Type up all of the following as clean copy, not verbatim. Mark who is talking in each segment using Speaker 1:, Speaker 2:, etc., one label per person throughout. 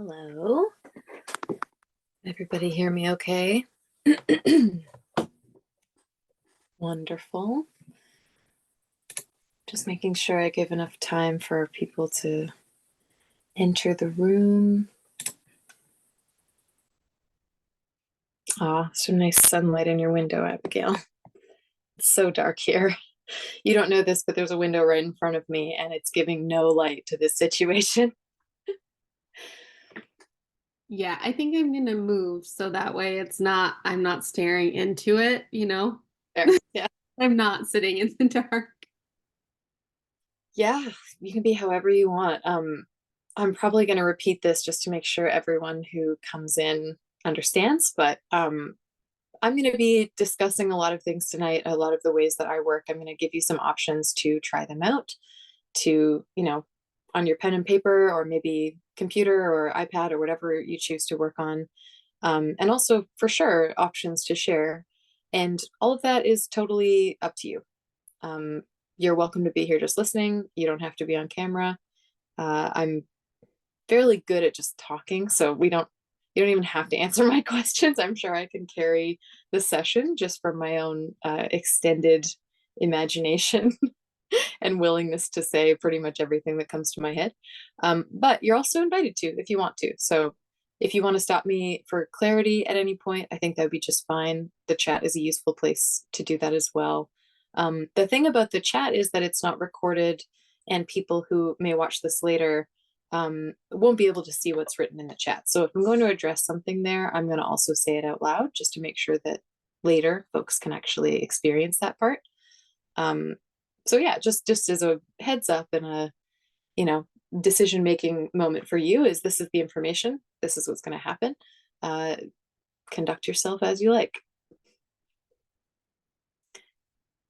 Speaker 1: Hello. Everybody hear me okay? Wonderful. Just making sure I give enough time for people to enter the room. Some nice sunlight in your window, Abigail. It's so dark here. You don't know this, but there's a window right in front of me and it's giving no light to this situation.
Speaker 2: Yeah, I think I'm gonna move so that way I'm not staring into it,
Speaker 1: There. Yeah.
Speaker 2: I'm not sitting in the dark.
Speaker 1: Yeah, you can be however you want. I'm probably going to repeat this just to make sure everyone who comes in understands, but I'm going to be discussing a lot of things tonight, a lot of the ways that I work. I'm going to give you some options to try them out, to, on your pen and paper, or maybe computer or iPad or whatever you choose to work on. And also, for sure, options to share. And all of that is totally up to you. Um, you're welcome to be here just listening. You don't have to be on camera. I'm fairly good at just talking, so you don't even have to answer my questions. I'm sure I can carry the session just from my own extended imagination and willingness to say pretty much everything that comes to my head. But you're also invited to if you want to. So if you want to stop me for clarity at any point, I think that would be just fine. The chat is a useful place to do that as well. The thing about the chat is that it's not recorded, and people who may watch this later won't be able to see what's written in the chat. So if I'm going to address something there, I'm going to also say it out loud just to make sure that later folks can actually experience that part. So yeah, just as a heads up and a, decision making moment for you, is this is the information, this is what's going to happen. Conduct yourself as you like.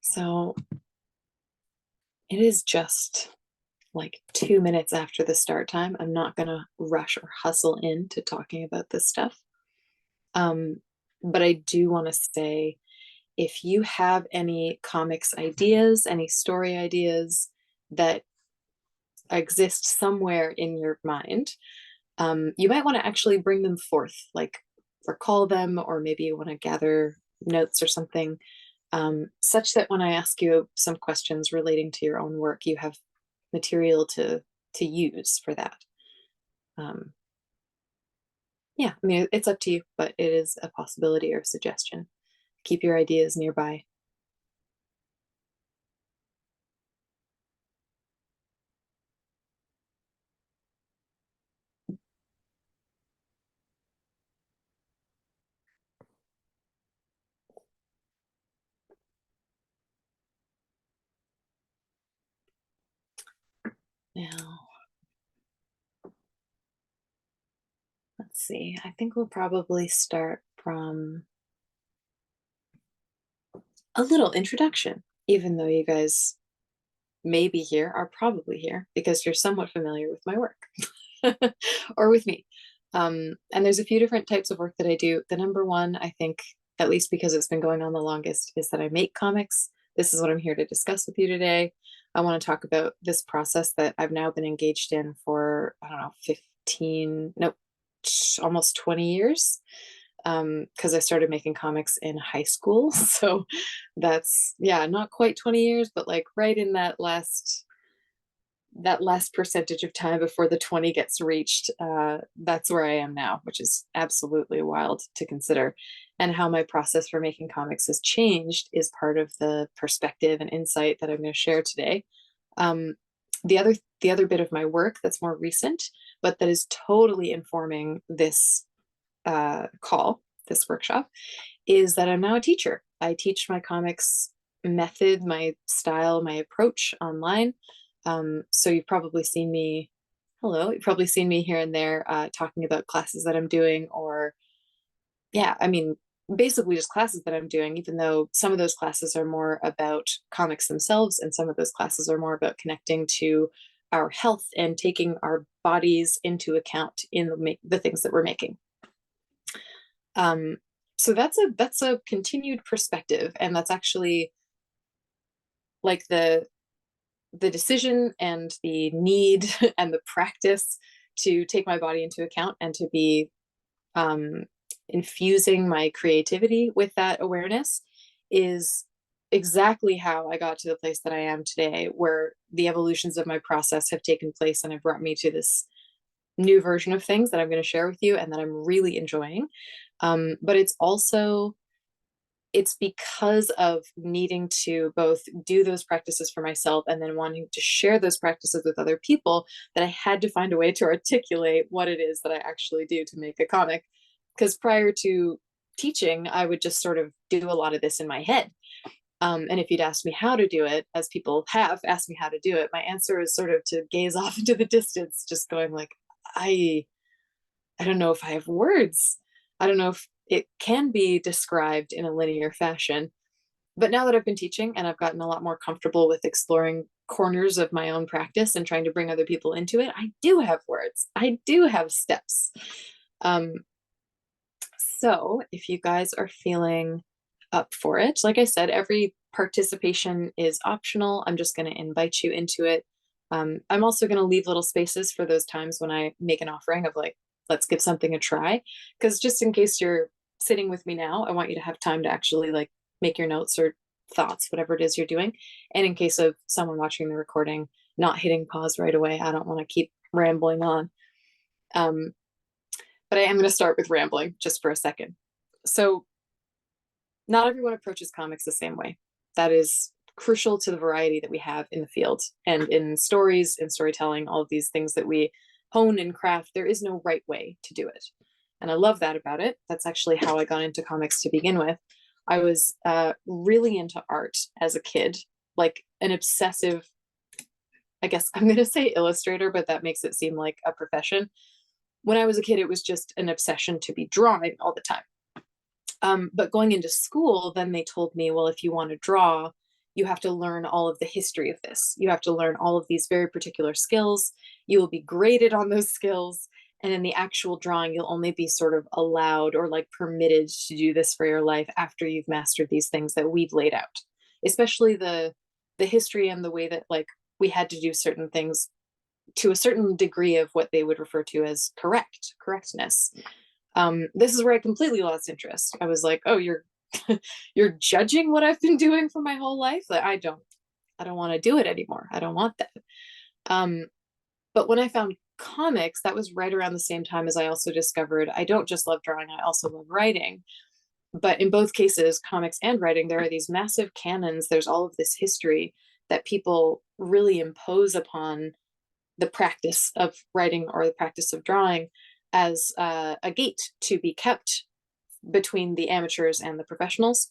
Speaker 1: So it is just like 2 minutes after the start time. I'm not going to rush or hustle into talking about this stuff. But I do want to say, if you have any comics ideas, any story ideas that exist somewhere in your mind, you might want to actually bring them forth, like recall them, or maybe you want to gather notes or something, such that when I ask you some questions relating to your own work, you have material to use for that. Yeah, I mean, it's up to you, but it is a possibility or a suggestion. Keep your ideas nearby. Now, let's see. I think we'll probably start from a little introduction, even though you guys may be here, are probably here because you're somewhat familiar with my work or with me. And there's a few different types of work that I do. The number one, I think, at least because it's been going on the longest, is that I make comics. This is what I'm here to discuss with you today. I want to talk about this process that I've now been engaged in for, I don't know, 15, nope, almost 20 years. Because I started making comics in high school. So that's, yeah, not quite 20 years, but like right in that last percentage of time before the 20 gets reached. That's where I am now, which is absolutely wild to consider. And how my process for making comics has changed is part of the perspective and insight that I'm going to share today. Um, the other bit of my work that's more recent, but that is totally informing this this workshop, is that I'm now a teacher. I teach my comics method, my style, my approach online. So you've probably seen me, hello, you've probably seen me here and there talking about classes that I'm doing, or, yeah, I mean, basically just classes that I'm doing, even though some of those classes are more about comics themselves, and some of those classes are more about connecting to our health and taking our bodies into account in the things that we're making. So that's a continued perspective, and that's actually like the decision and the need and the practice to take my body into account and to be um, infusing my creativity with that awareness is exactly how I got to the place that I am today, where the evolutions of my process have taken place and have brought me to this new version of things that I'm going to share with you and that I'm really enjoying. But it's because of needing to both do those practices for myself and then wanting to share those practices with other people that I had to find a way to articulate what it is that I actually do to make a comic. Because prior to teaching, I would just sort of do a lot of this in my head. And if you'd asked me how to do it, as people have asked me how to do it, my answer is sort of to gaze off into the distance, just going like, I I don't know if I have words. I don't know if it can be described in a linear fashion. But now that I've been teaching and I've gotten a lot more comfortable with exploring corners of my own practice and trying to bring other people into it, I do have words. I do have steps. Um, so if you guys are feeling up for it, like I said, every participation is optional. I'm just going to invite you into it. I'm also going to leave little spaces for those times when I make an offering of like, let's give something a try. Because just in case you're sitting with me now, I want you to have time to actually like make your notes or thoughts, whatever it is you're doing. And in case of someone watching the recording, not hitting pause right away, I don't want to keep rambling on. Um, but I am going to start with rambling just for a second. So, not everyone approaches comics the same way. That is crucial to the variety that we have in the field and in stories and storytelling, all of these things that we hone and craft. There is no right way to do it. And I love that about it. That's actually how I got into comics to begin with. I was really into art as a kid, like an obsessive, I guess I'm going to say illustrator, but that makes it seem like a profession. When I was a kid, it was just an obsession to be drawing all the time. But going into school, then they told me, well, if you want to draw, you have to learn all of the history of this. You have to learn all of these very particular skills. You will be graded on those skills. And in the actual drawing, you'll only be sort of allowed or like permitted to do this for your life after you've mastered these things that we've laid out, especially the history and the way that like we had to do certain things to a certain degree of what they would refer to as correctness. This is where I completely lost interest. I was like, oh, you're judging what I've been doing for my whole life. Like, I don't want to do it anymore. I don't want that. Um, but when I found comics, that was right around the same time as I also discovered I don't just love drawing, I also love writing. But in both cases, comics and writing, there are these massive canons. There's all of this history that people really impose upon the practice of writing or the practice of drawing as a gate to be kept between the amateurs and the professionals.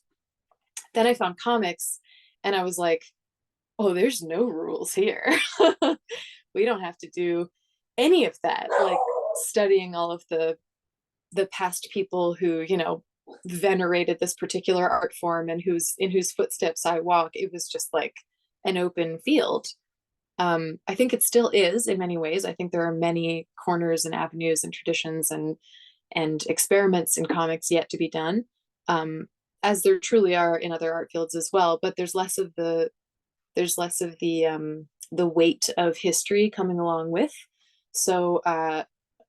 Speaker 1: Then I found comics and I was like, oh, there's no rules here. We don't have to do any of that. Like studying all of the past people who, you know, venerated this particular art form and in whose footsteps I walk. It was just like an open field. I think it still is in many ways. I think there are many corners and avenues and traditions and experiments in comics yet to be done, as there truly are in other art fields as well. But there's less of the weight of history coming along with. So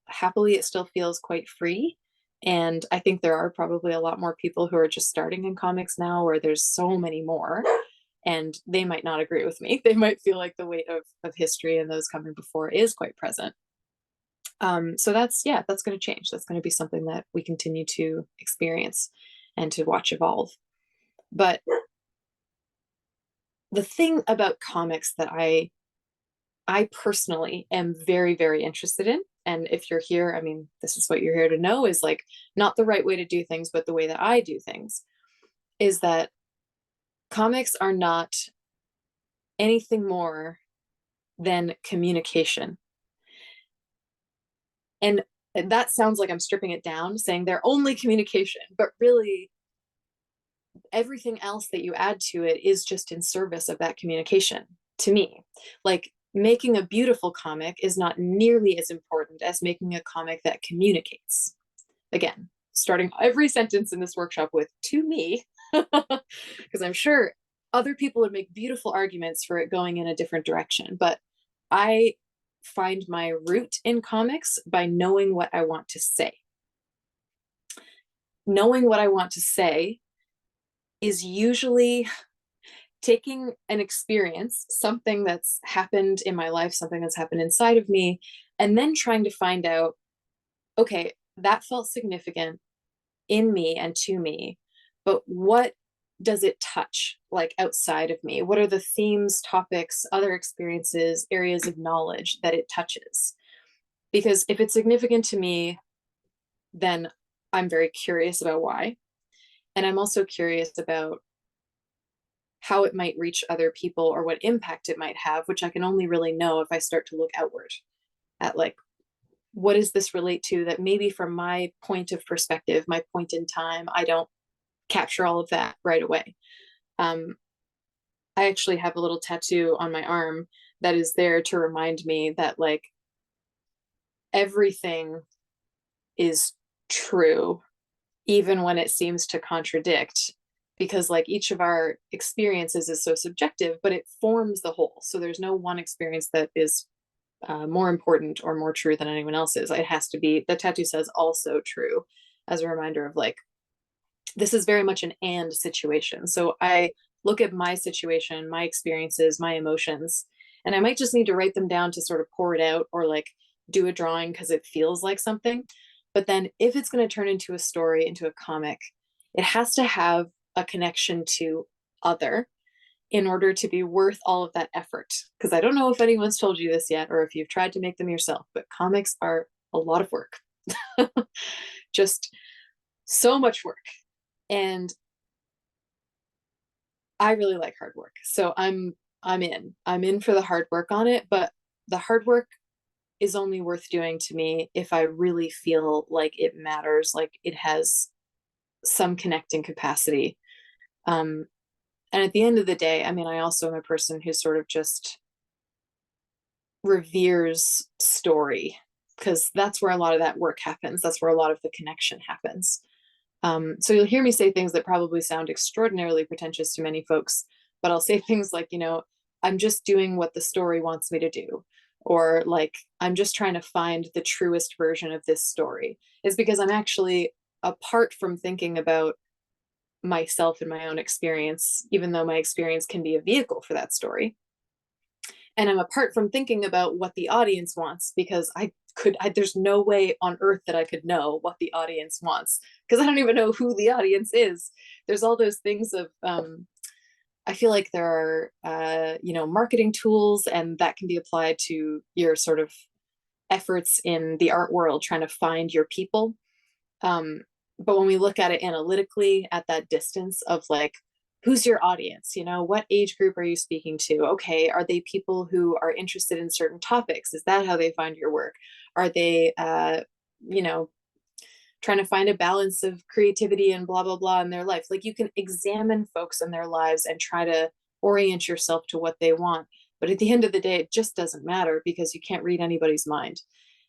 Speaker 1: happily, it still feels quite free. And I think there are probably a lot more people who are just starting in comics now, where there's so many more and they might not agree with me. They might feel like the weight of history and those coming before is quite present. So that's going to change. That's going to be something that we continue to experience and to watch evolve. But the thing about comics that I personally am very, very interested in, and if you're here, I mean, this is what you're here to know, is like not the right way to do things, but the way that I do things, is that comics are not anything more than communication. And that sounds like I'm stripping it down, saying they're only communication, but really everything else that you add to it is just in service of that communication to me. Like making a beautiful comic is not nearly as important as making a comic that communicates. Again, starting every sentence in this workshop with to me, because I'm sure other people would make beautiful arguments for it going in a different direction. But I find my root in comics by knowing what I want to say. Knowing what I want to say is usually taking an experience, something that's happened in my life, something that's happened inside of me, and then trying to find out, okay, that felt significant in me and to me, but what does it touch like outside of me? What are the themes, topics, other experiences, areas of knowledge that it touches? Because if it's significant to me, then I'm very curious about why. And I'm also curious about how it might reach other people or what impact it might have, which I can only really know if I start to look outward at like, what does this relate to that maybe from my point of perspective, my point in time, I don't capture all of that right away. I actually have a little tattoo on my arm that is there to remind me that like everything is true, even when it seems to contradict, because like each of our experiences is so subjective, but it forms the whole. So there's no one experience that is more important or more true than anyone else's. It has to be, the tattoo says also true, as a reminder of like, this is very much an and situation. So I look at my situation, my experiences, my emotions, and I might just need to write them down to sort of pour it out or like do a drawing because it feels like something. But then if it's going to turn into a story, into a comic, it has to have a connection to other in order to be worth all of that effort. Because I don't know if anyone's told you this yet or if you've tried to make them yourself, but comics are a lot of work. Just so much work. And I really like hard work. So I'm in for the hard work on it, but the hard work is only worth doing to me if I really feel like it matters, like it has some connecting capacity. And at the end of the day, I mean, I also am a person who sort of just reveres story because that's where a lot of that work happens. That's where a lot of the connection happens. So you'll hear me say things that probably sound extraordinarily pretentious to many folks, but I'll say things like, I'm just doing what the story wants me to do. Or like, I'm just trying to find the truest version of this story. Is because I'm actually, apart from thinking about myself and my own experience, even though my experience can be a vehicle for that story. And I'm apart from thinking about what the audience wants because there's no way on earth that I could know what the audience wants because I don't even know who the audience is. There's all those things of, I feel like there are, marketing tools and that can be applied to your sort of efforts in the art world, trying to find your people. But when we look at it analytically at that distance of like, who's your audience? What age group are you speaking to? Okay, are they people who are interested in certain topics? Is that how they find your work? Are they, trying to find a balance of creativity and blah, blah, blah in their life? Like you can examine folks and their lives and try to orient yourself to what they want. But at the end of the day, it just doesn't matter because you can't read anybody's mind.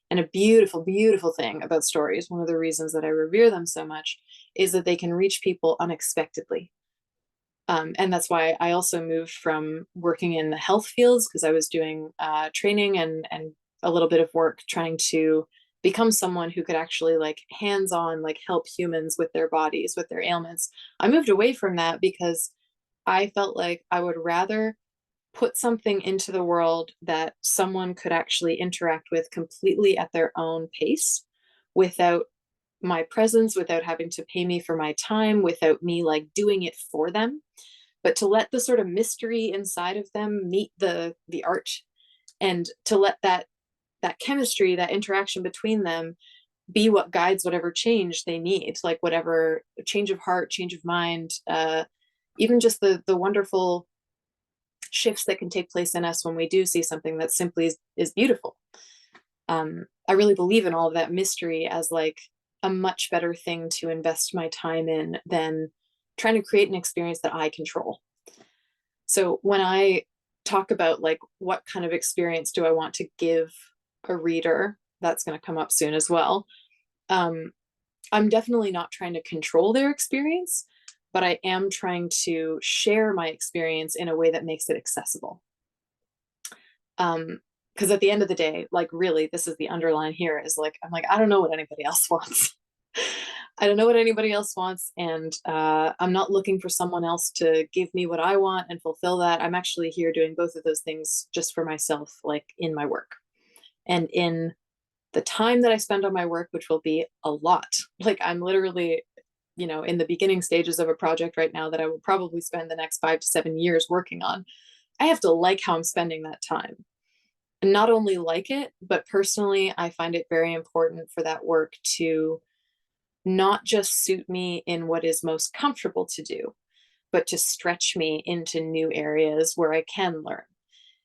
Speaker 1: And a beautiful, beautiful thing about stories, one of the reasons that I revere them so much, is that they can reach people unexpectedly. And that's why I also moved from working in the health fields because I was doing training and a little bit of work trying to become someone who could actually like hands-on like help humans with their bodies, with their ailments. I moved away from that because I felt like I would rather put something into the world that someone could actually interact with completely at their own pace without my presence, without having to pay me for my time, without me like doing it for them, but to let the sort of mystery inside of them meet the art and to let that chemistry, that interaction between them be what guides whatever change they need, like whatever change of heart, change of mind, even just the wonderful shifts that can take place in us when we do see something that simply is beautiful. I really believe in all of that mystery as like a much better thing to invest my time in than trying to create an experience that I control. So when I talk about like what kind of experience do I want to give a reader, that's going to come up soon as well. I'm definitely not trying to control their experience, but I am trying to share my experience in a way that makes it accessible. because at the end of the day, like really, this is the underline here is like, I'm like, I don't know what anybody else wants. I don't know what anybody else wants. And I'm not looking for someone else to give me what I want and fulfill that. I'm actually here doing both of those things just for myself, like in my work and in the time that I spend on my work, which will be a lot. Like I'm literally, in the beginning stages of a project right now that I will probably spend the next 5 to 7 years working on. I have to like how I'm spending that time. And not only like it, but personally, I find it very important for that work to not just suit me in what is most comfortable to do, but to stretch me into new areas where I can learn.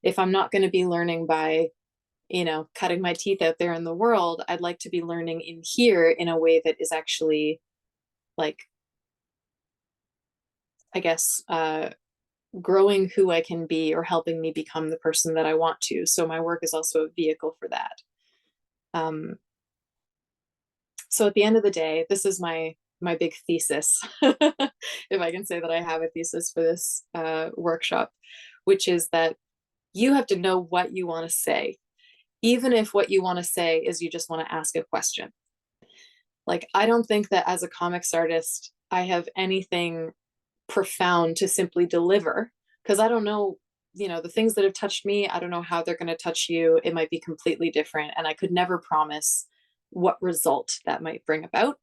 Speaker 1: If I'm not going to be learning by, cutting my teeth out there in the world, I'd like to be learning in here in a way that is actually like, I guess, growing who I can be or helping me become the person that I want to. So my work is also a vehicle for that. Um, so at the end of the day, this is my big thesis, if I can say that I have a thesis for this workshop, which is that you have to know what you want to say, even if what you want to say is you just want to ask a question. Like, I don't think that as a comics artist, I have anything profound to simply deliver because I don't know, the things that have touched me, I don't know how they're going to touch you. It might be completely different. And I could never promise what result that might bring about.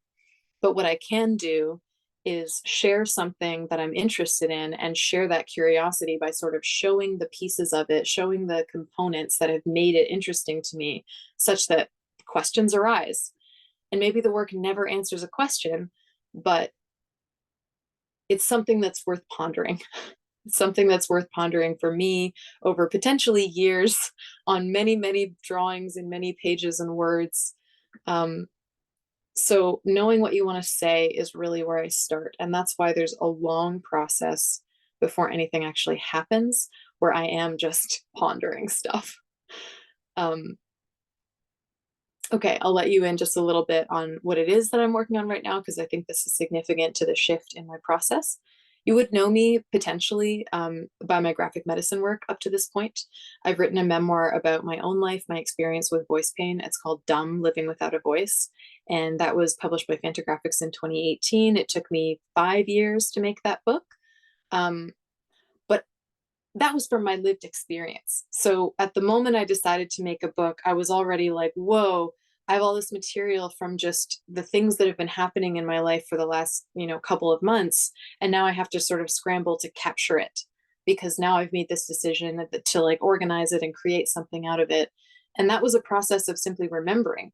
Speaker 1: But what I can do is share something that I'm interested in and share that curiosity by sort of showing the pieces of it, showing the components that have made it interesting to me, such that questions arise. And maybe the work never answers a question, but it's something that's worth pondering. It's something that's worth pondering for me over potentially years on many, many drawings and many pages and words. Um, so knowing what you want to say is really where I start. And that's why there's a long process before anything actually happens, where I am just pondering stuff. Um, okay, I'll let you in just a little bit on what it is that I'm working on right now, because I think this is significant to the shift in my process. You would know me potentially by my graphic medicine work up to this point. I've written a memoir about my own life, my experience with voice pain. It's called Dumb, Living Without a Voice. And that was published by Fantagraphics in 2018. It took me 5 years to make that book. But that was from my lived experience. So at the moment I decided to make a book, I was already like, whoa, I have all this material from just the things that have been happening in my life for the last, couple of months. And now I have to sort of scramble to capture it because now I've made this decision to like organize it and create something out of it. And that was a process of simply remembering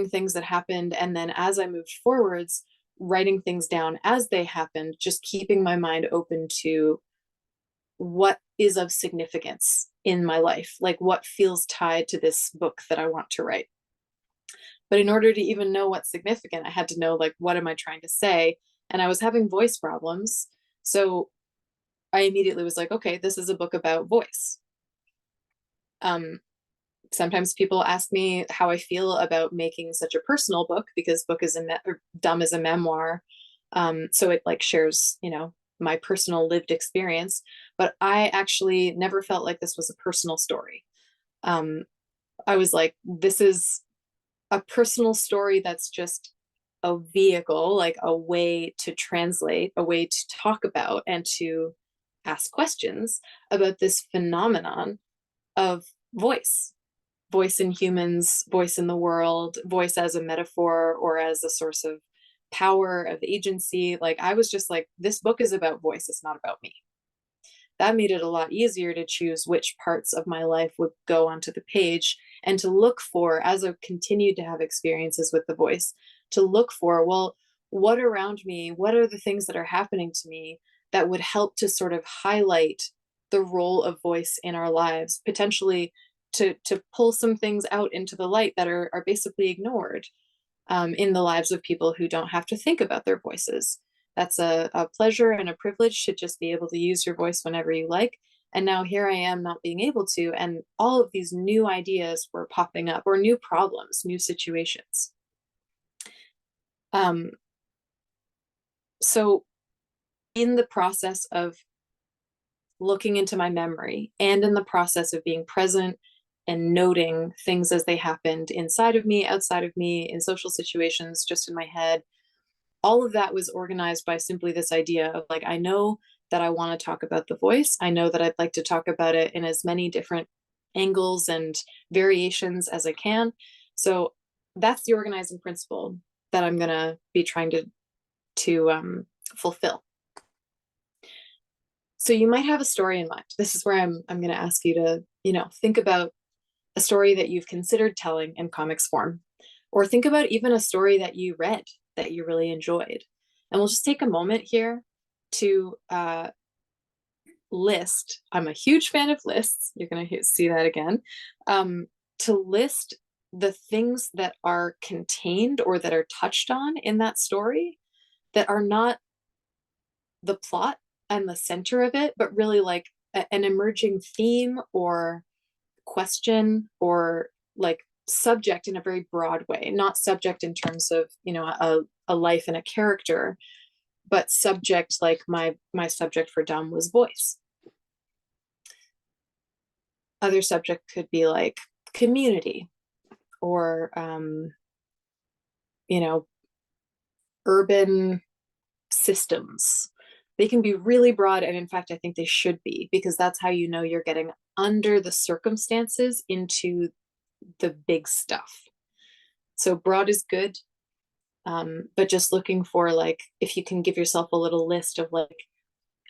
Speaker 1: things that happened. And then as I moved forwards, writing things down as they happened, just keeping my mind open to what is of significance in my life, like what feels tied to this book that I want to write. But in order to even know what's significant, I had to know, like, what am I trying to say? And I was having voice problems. So I immediately was like, okay, this is a book about voice. Sometimes people ask me how I feel about making such a personal book because book is Dumb is a memoir. So it like shares, my personal lived experience, but I actually never felt like this was a personal story. Um, I was like, this is a personal story that's just a vehicle, like a way to translate, a way to talk about and to ask questions about this phenomenon of voice. Voice in humans, voice in the world, voice as a metaphor or as a source of power, of agency. Like I was just like, this book is about voice, it's not about me. That made it a lot easier to choose which parts of my life would go onto the page and to look for, as I've continued to have experiences with the voice, to look for, well, what around me, what are the things that are happening to me that would help to sort of highlight the role of voice in our lives, potentially to pull some things out into the light that are basically ignored in the lives of people who don't have to think about their voices. That's a pleasure and a privilege to just be able to use your voice whenever you like. And now here I am not being able to. And all of these new ideas were popping up, or new problems, new situations. Um, so, in the process of looking into my memory and in the process of being present and noting things as they happened inside of me, outside of me, in social situations, just in my head. All of that was organized by simply this idea of like, I know that I want to talk about the voice. I know that I'd like to talk about it in as many different angles and variations as I can. So that's the organizing principle that I'm going to be trying to fulfill. So you might have a story in mind. This is where I'm going to ask you to, think about a story that you've considered telling in comics form, or think about even a story that you read that you really enjoyed. And we'll just take a moment here to list. I'm a huge fan of lists. You're going to see that again. To list the things that are contained or that are touched on in that story that are not the plot and the center of it, but really like an emerging theme or question or like subject in a very broad way, not subject in terms of, a life and a character, but subject like my subject for dumb was voice. Other subject could be like community or you know urban systems. They can be really broad, and in fact I think they should be, because that's how you know you're getting under the circumstances into the big stuff. So broad is good, but just looking for like if you can give yourself a little list of like,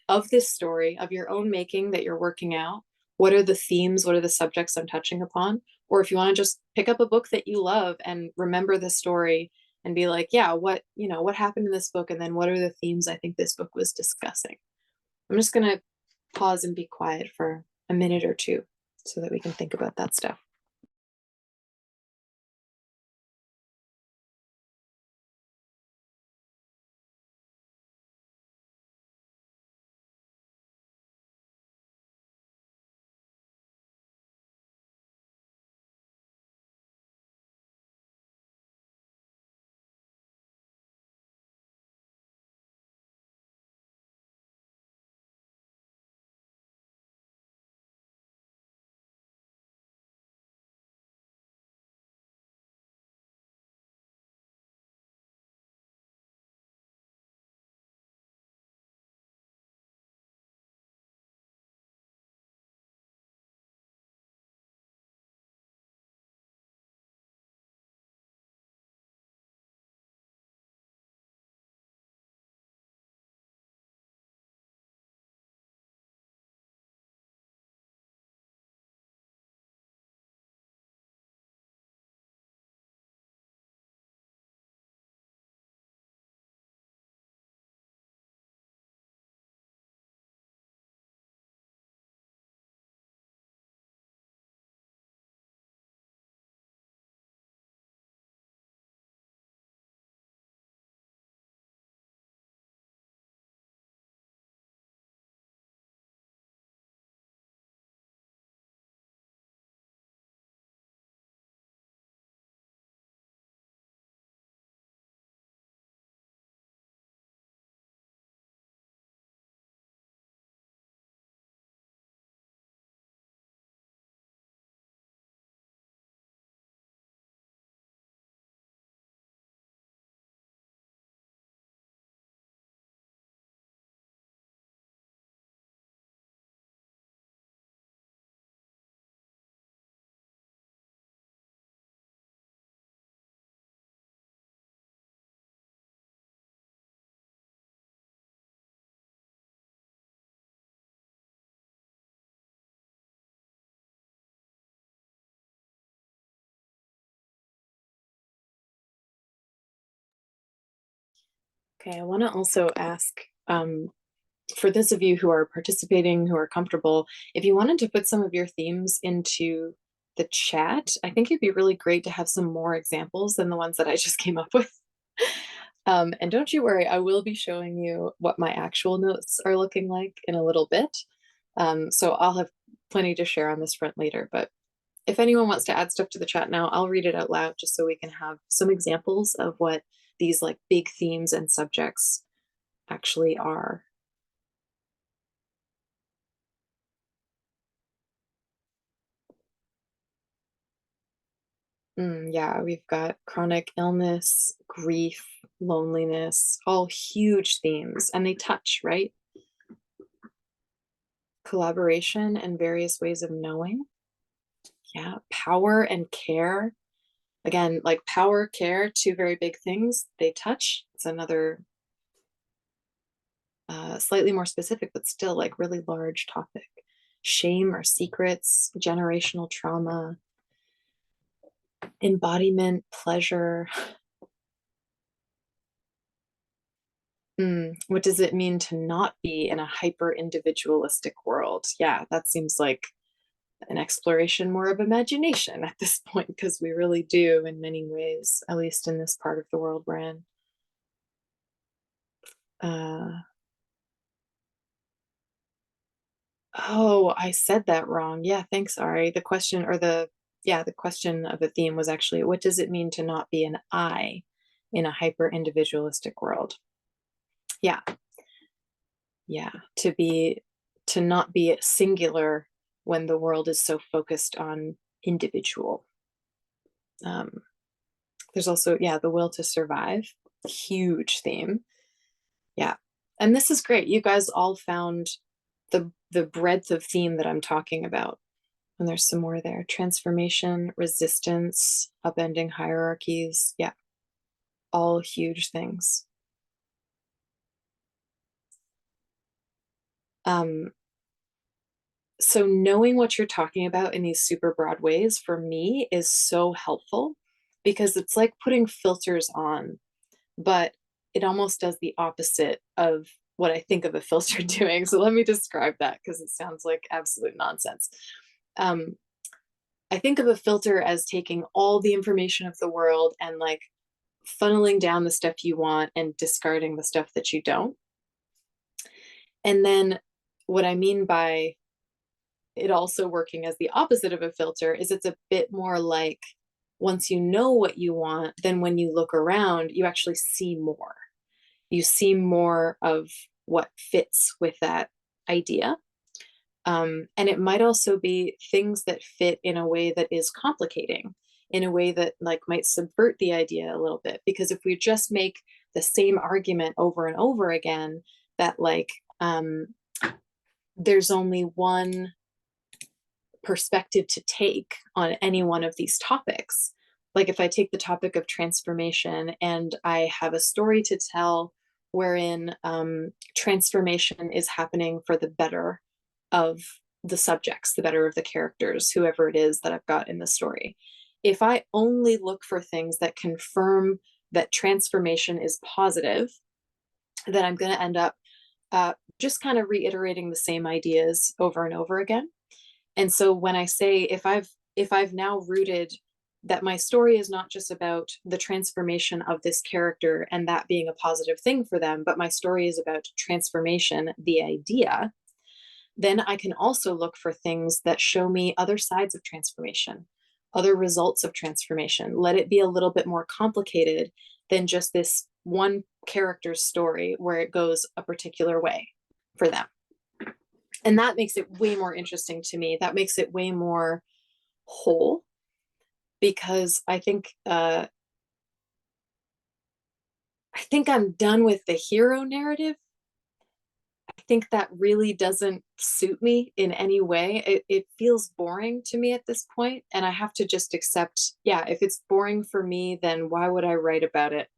Speaker 1: of this story of your own making that you're working out, what are the themes, what are the subjects I'm touching upon? Or if you want to just pick up a book that you love and remember the story and be like, yeah, what happened in this book, and then what are the themes I think this book was discussing. I'm just going to pause and be quiet for a minute or two so that we can think about that stuff. Okay, I want to also ask, for those of you who are participating, who are comfortable, if you wanted to put some of your themes into the chat, I think it'd be really great to have some more examples than the ones that I just came up with. And don't you worry, I will be showing you what my actual notes are looking like in a little bit. So I'll have plenty to share on this front later, but if anyone wants to add stuff to the chat now, I'll read it out loud just so we can have some examples of what these like big themes and subjects actually are. Yeah, we've got chronic illness, grief, loneliness, all huge themes, and they touch, right? Collaboration and various ways of knowing. Yeah, power and care. Again, like power, care, two very big things. They touch. It's another slightly more specific, but still like really large topic. Shame or secrets, generational trauma, embodiment, pleasure. What does it mean to not be in a hyper individualistic world? Yeah, that seems like an exploration more of imagination at this point, because we really do, in many ways, at least in this part of the world we're in. Uh, oh, I said that wrong. Yeah, thanks, Ari. The question, or the question of the theme was actually, what does it mean to not be an I in a hyper individualistic world? Yeah, yeah, to not be singular when the world is so focused on individual. Um, there's also, yeah, the will to survive, huge theme. Yeah. And this is great. You guys all found the breadth of theme that I'm talking about. And there's some more there. Transformation, resistance, upending hierarchies. Yeah. All huge things. Um, so knowing what you're talking about in these super broad ways for me is so helpful, because it's like putting filters on, but it almost does the opposite of what I think of a filter doing. So let me describe that, because it sounds like absolute nonsense. Um, I think of a filter as taking all the information of the world and like funneling down the stuff you want and discarding the stuff that you don't. And then what I mean by it also working as the opposite of a filter is it's a bit more like, once you know what you want, then when you look around, you actually see more. You see more of what fits with that idea. And it might also be things that fit in a way that is complicating, in a way that like might subvert the idea a little bit. Because if we just make the same argument over and over again, that like there's only one perspective to take on any one of these topics. Like if I take the topic of transformation and I have a story to tell wherein transformation is happening for the better of the subjects, the better of the characters, whoever it is that I've got in the story. If I only look for things that confirm that transformation is positive, then I'm going to end up just kind of reiterating the same ideas over and over again. And so when I say, if I've now rooted that my story is not just about the transformation of this character and that being a positive thing for them, but my story is about transformation, the idea, then I can also look for things that show me other sides of transformation, other results of transformation. Let it be a little bit more complicated than just this one character's story where it goes a particular way for them. And that makes it way more interesting to me. That makes it way more whole, because I think I'm done with the hero narrative. I think that really doesn't suit me in any way. It feels boring to me at this point, and I have to just accept, yeah, if it's boring for me, then why would I write about it?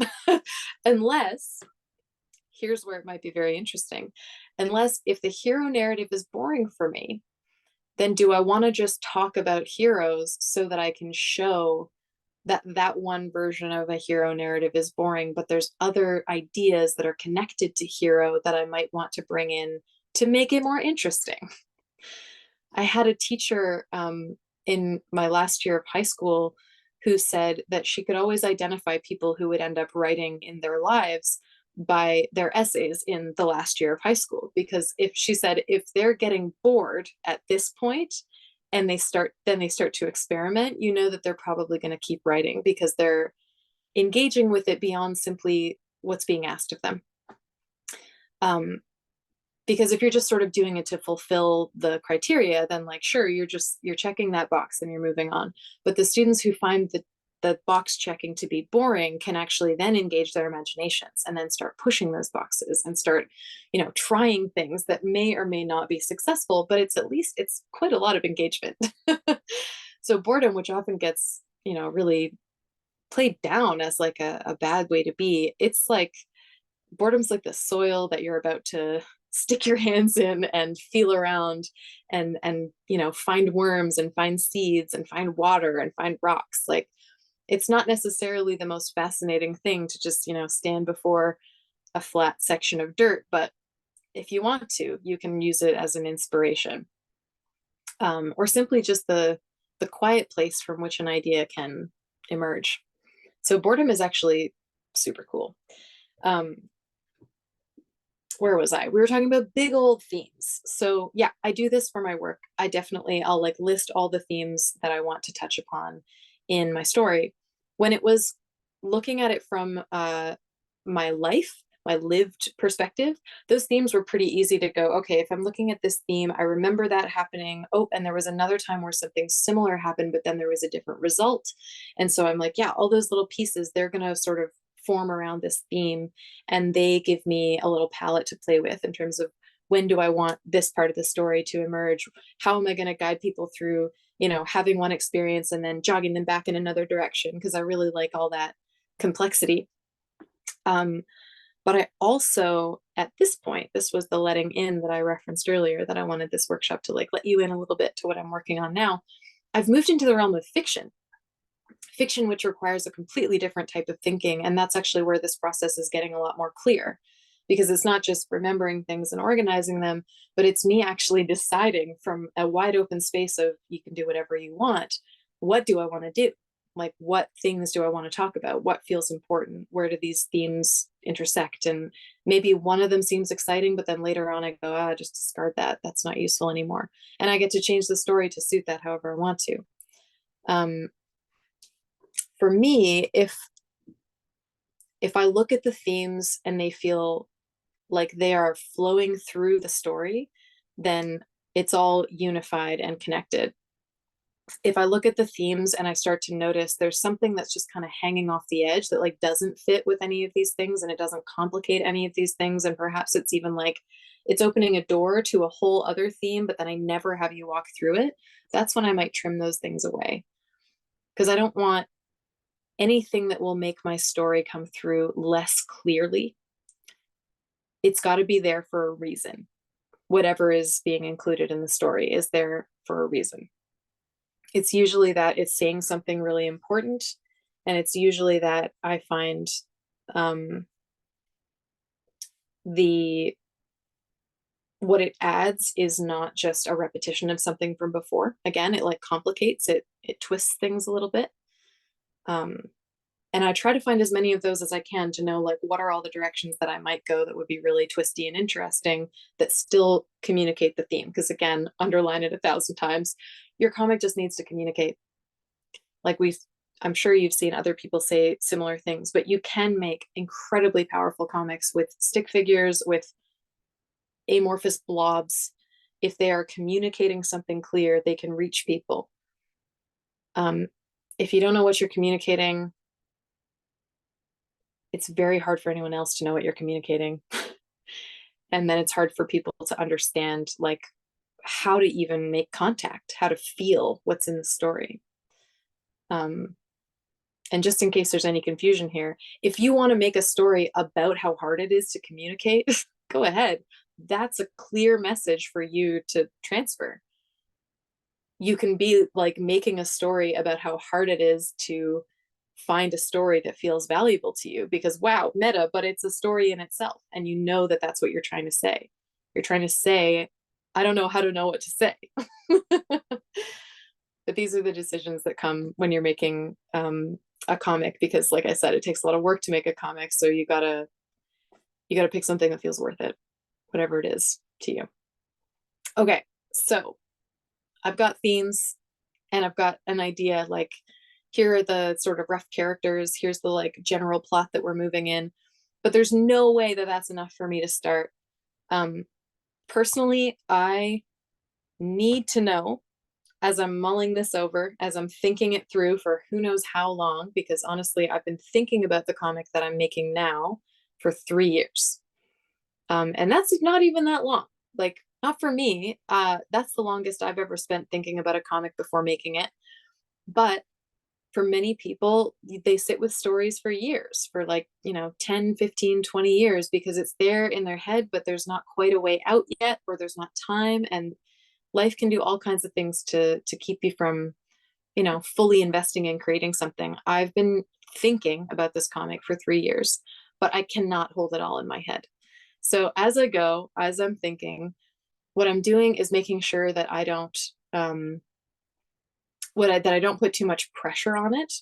Speaker 1: Unless, here's where it might be very interesting. Unless if the hero narrative is boring for me, then do I want to just talk about heroes so that I can show that that one version of a hero narrative is boring, but there's other ideas that are connected to hero that I might want to bring in to make it more interesting. I had a teacher in my last year of high school who said that she could always identify people who would end up writing in their lives by their essays in the last year of high school. Because if she said, if they're getting bored at this point and then they start to experiment, you know that they're probably going to keep writing because they're engaging with it beyond simply what's being asked of them. Because if you're just sort of doing it to fulfill the criteria, then like, sure, you're checking that box and you're moving on. But the students who find the box checking to be boring can actually then engage their imaginations and then start pushing those boxes and start, trying things that may or may not be successful, but it's at least it's quite a lot of engagement. So boredom, which often gets, really played down as like a bad way to be, it's like boredom's like the soil that you're about to stick your hands in and feel around and find worms and find seeds and find water and find rocks. Like it's not necessarily the most fascinating thing to just, stand before a flat section of dirt, but if you want to, you can use it as an inspiration, or simply just the quiet place from which an idea can emerge. So boredom is actually super cool. Um, where was I? We were talking about big old themes. So yeah, I do this for my work. I'll like list all the themes that I want to touch upon in my story. When it was looking at it from my life, my lived perspective, those themes were pretty easy to go, okay, if I'm looking at this theme, I remember that happening. Oh, and there was another time where something similar happened, but then there was a different result. And so I'm like, yeah, all those little pieces, they're going to sort of form around this theme, and they give me a little palette to play with in terms of when do I want this part of the story to emerge? How am I going to guide people through, having one experience and then jogging them back in another direction? Because I really like all that complexity. But I also, at this point, this was the letting in that I referenced earlier, that I wanted this workshop to like let you in a little bit to what I'm working on now. I've moved into the realm of fiction, which requires a completely different type of thinking. And that's actually where this process is getting a lot more clear, because it's not just remembering things and organizing them, but it's me actually deciding from a wide open space of you can do whatever you want. What do I want to do? Like, what things do I want to talk about? What feels important? Where do these themes intersect? And maybe one of them seems exciting, but then later on I go, just discard that. That's not useful anymore. And I get to change the story to suit that however I want to. For me, if I look at the themes and they feel like they are flowing through the story, then it's all unified and connected. If I look at the themes and I start to notice there's something that's just kind of hanging off the edge that like doesn't fit with any of these things and it doesn't complicate any of these things, and perhaps it's even like it's opening a door to a whole other theme, but then I never have you walk through it, that's when I might trim those things away, because I don't want anything that will make my story come through less clearly. It's got to be there for a reason. Whatever is being included in the story is there for a reason. It's usually that it's saying something really important, and it's usually that I find the what it adds is not just a repetition of something from before. Again, it like complicates it, it twists things a little bit. And I try to find as many of those as I can to know like what are all the directions that I might go that would be really twisty and interesting that still communicate the theme. Because again, underline it 1,000 times, your comic just needs to communicate. Like I'm sure you've seen other people say similar things, but you can make incredibly powerful comics with stick figures, with amorphous blobs. If they are communicating something clear, they can reach people. If you don't know what you're communicating, it's very hard for anyone else to know what you're communicating. And then it's hard for people to understand like how to even make contact, how to feel what's in the story. And just in case there's any confusion here, if you want to make a story about how hard it is to communicate, go ahead. That's a clear message for you to transfer. You can be like making a story about how hard it is to find a story that feels valuable to you, because wow, meta, but it's a story in itself. And you know that that's what you're trying to say. You're trying to say, I don't know how to know what to say. But these are the decisions that come when you're making a comic, because like I said, it takes a lot of work to make a comic. So you gotta pick something that feels worth it, whatever it is to you. Okay, so I've got themes and I've got an idea, like here are the sort of rough characters, here's the like general plot that we're moving in, but there's no way that that's enough for me to start. Personally, I need to know as I'm mulling this over, as I'm thinking it through for who knows how long, because honestly, I've been thinking about the comic that I'm making now for 3 years. And that's not even that long. Like, not for me. That's the longest I've ever spent thinking about a comic before making it. But for many people, they sit with stories for years, for like, 10, 15, 20 years, because it's there in their head, but there's not quite a way out yet, or there's not time. And life can do all kinds of things to keep you from, fully investing in creating something. I've been thinking about this comic for 3 years, but I cannot hold it all in my head. So as I go, as I'm thinking, what I'm doing is making sure that I don't that I don't put too much pressure on it.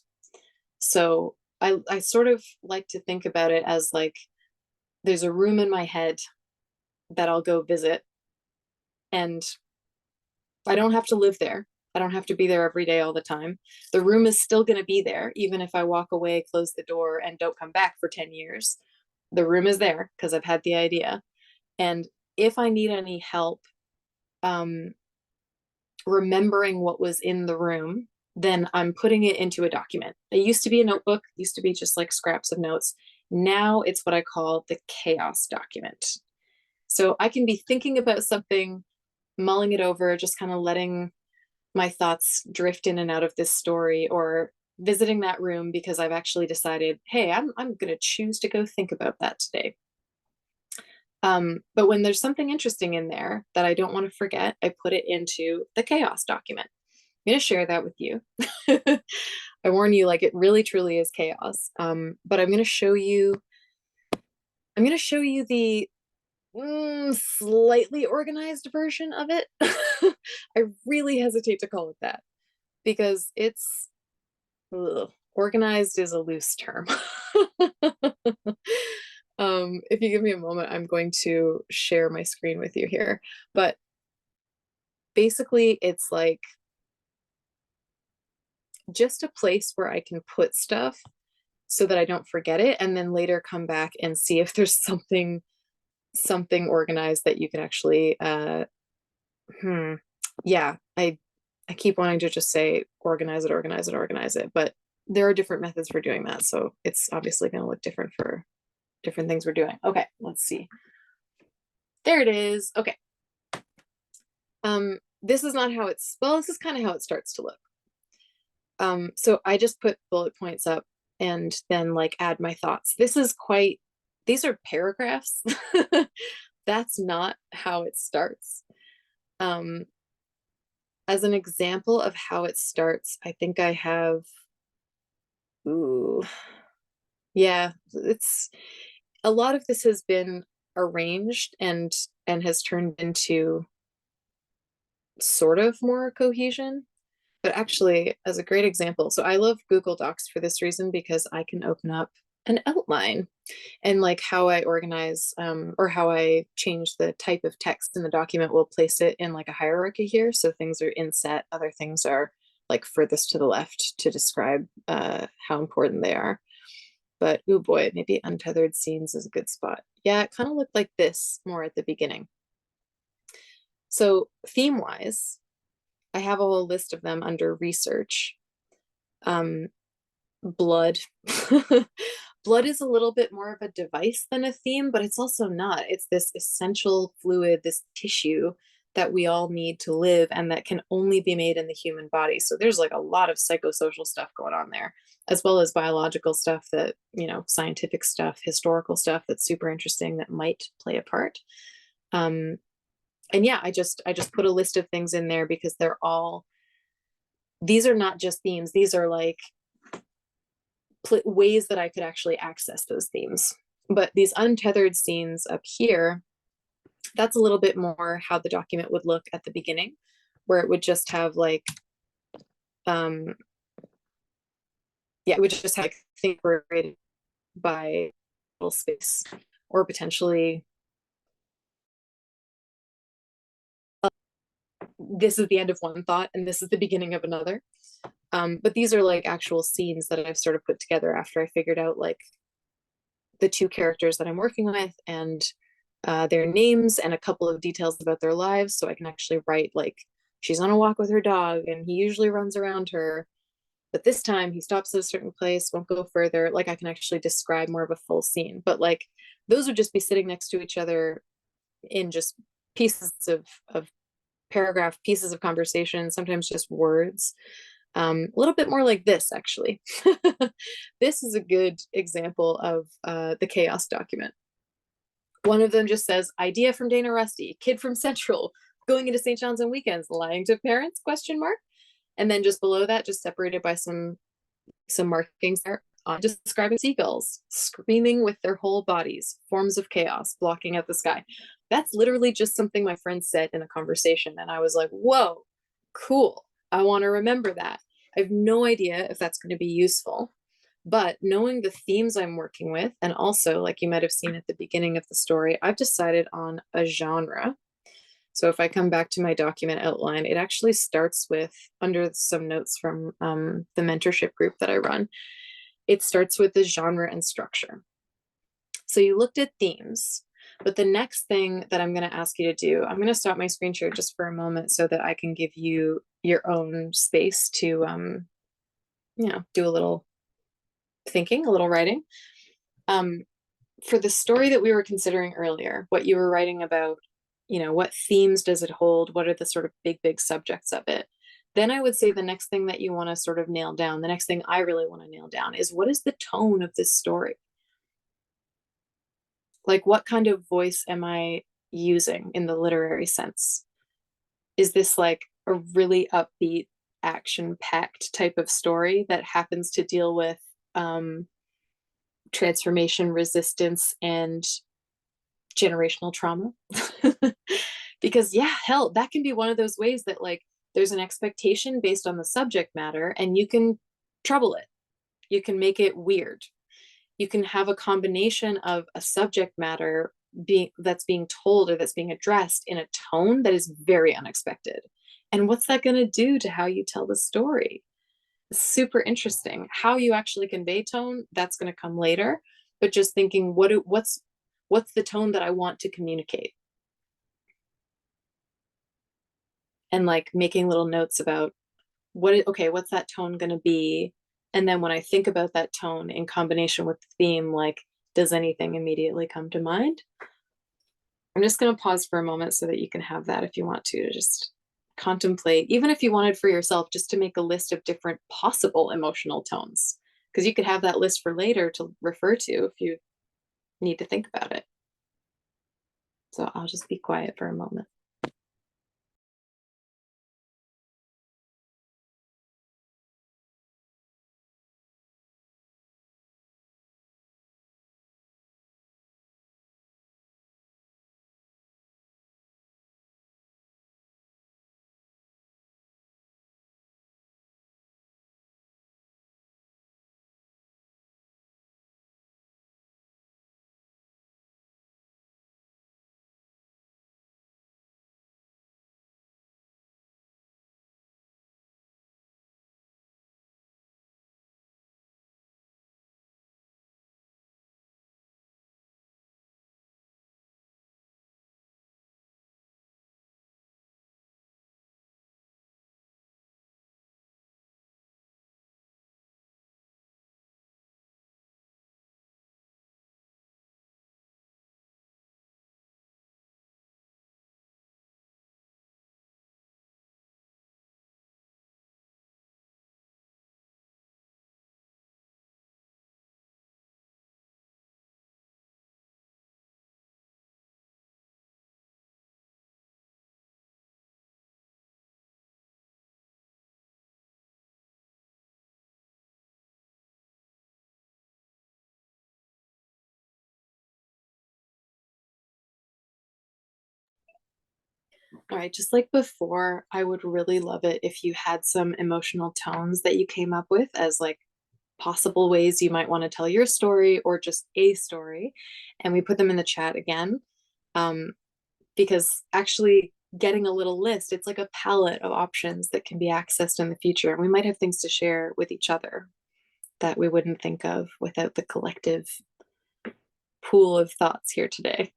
Speaker 1: So I sort of like to think about it as like there's a room in my head that I'll go visit, and I don't have to live there. I don't have to be there every day all the time. The room is still going to be there, even if I walk away, close the door, and don't come back for 10 years. The room is there because I've had the idea. And if I need any help um, remembering what was in the room, then I'm putting it into a document. It used to be a notebook, used to be just like scraps of notes. Now it's what I call the chaos document. So I can be thinking about something, mulling it over, just kind of letting my thoughts drift in and out of this story, or visiting that room because I've actually decided, hey, I'm going to choose to go think about that today. But when there's something interesting in there that I don't want to forget, I put it into the chaos document. I'm going to share that with you. I warn you, like, it really truly is chaos. But I'm going to show you the slightly organized version of it. I really hesitate to call it that because it's organized is a loose term. If you give me a moment, I'm going to share my screen with you here. But basically, it's like just a place where I can put stuff so that I don't forget it, and then later come back and see if there's something organized that you can actually yeah, I keep wanting to just say organize it, organize it, organize it, but there are different methods for doing that, so it's obviously going to look different for different things we're doing. Okay, let's see. There it is. Okay. This is not how it's, well, this is kind of how it starts to look. So I just put bullet points up and then like add my thoughts. These are paragraphs. That's not how it starts. As an example of how it starts, I think I have, ooh, yeah, it's a lot of this has been arranged and has turned into sort of more cohesion. But actually, as a great example, so I love Google Docs for this reason because I can open up an outline and like how I organize or how I change the type of text in the document will place it in like a hierarchy here. So things are inset, other things are like furthest to the left to describe how important they are. But oh boy, maybe untethered scenes is a good spot. Yeah, it kind of looked like this more at the beginning. So theme wise, I have a whole list of them under research. Blood. Blood is a little bit more of a device than a theme, but it's also not. It's this essential fluid, this tissue that we all need to live and that can only be made in the human body. So there's like a lot of psychosocial stuff going on there, as well as biological stuff that, scientific stuff, historical stuff that's super interesting that might play a part. And yeah, I just put a list of things in there because these are not just themes. These are like ways that I could actually access those themes. But these untethered scenes up here, that's a little bit more how the document would look at the beginning, where it would just have like, it would just have like things separated by little space, or potentially this is the end of one thought and this is the beginning of another. But these are like actual scenes that I've sort of put together after I figured out like the two characters that I'm working with and their names and a couple of details about their lives, so I can actually write like she's on a walk with her dog and he usually runs around her, but this time he stops at a certain place, won't go further. Like I can actually describe more of a full scene, but like those would just be sitting next to each other in just pieces of paragraph, pieces of conversation, sometimes just words. A little bit more like this, actually. This is a good example of the chaos document. One of them just says, idea from Dana Rusty, kid from Central, going into St. John's on weekends, lying to parents, question mark. And then just below that, just separated by some markings there, describing seagulls screaming with their whole bodies, forms of chaos blocking out the sky. That's literally just something my friend said in a conversation. And I was like, whoa, cool. I want to remember that. I have no idea if that's going to be useful, but knowing the themes I'm working with, and also, like you might have seen at the beginning of the story, I've decided on a genre. So if I come back to my document outline, it actually starts with, under some notes from the mentorship group that I run, it starts with the genre and structure. So you looked at themes, but the next thing that I'm going to ask you to do, I'm going to stop my screen share just for a moment so that I can give you your own space to, do a little thinking, a little writing. For the story that we were considering earlier, what you were writing about, what themes does it hold? What are the sort of big subjects of it? Then I would say the next thing that you want to sort of nail down, the next thing I really want to nail down is, what is the tone of this story? Like, what kind of voice am I using in the literary sense? Is this like a really upbeat, action-packed type of story that happens to deal with transformation, resistance, and generational trauma? Because yeah, hell, that can be one of those ways that like there's an expectation based on the subject matter and you can trouble it. You can make it weird. You can have a combination of a subject matter that's being told or that's being addressed in a tone that is very unexpected. And what's that going to do to how you tell the story? Super interesting. How you actually convey tone, that's going to come later, but just thinking what's the tone that I want to communicate, and like making little notes about what's that tone going to be, and then when I think about that tone in combination with the theme, like, does anything immediately come to mind? I'm just going to pause for a moment so that you can have that if you want to just contemplate, even if you wanted for yourself, just to make a list of different possible emotional tones, because you could have that list for later to refer to if you need to think about it. So I'll just be quiet for a moment. All right, just like before, I would really love it if you had some emotional tones that you came up with as like possible ways you might want to tell your story or just a story, and we put them in the chat again. Because actually getting a little list, it's like a palette of options that can be accessed in the future. And we might have things to share with each other that we wouldn't think of without the collective pool of thoughts here today.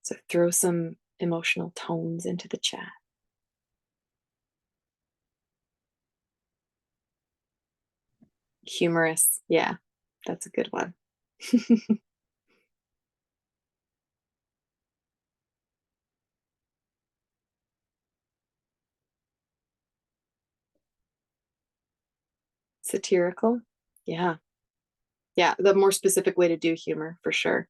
Speaker 1: So throw some emotional tones into the chat. Humorous. Yeah, that's a good one. Satirical. Yeah. Yeah, the more specific way to do humor for sure.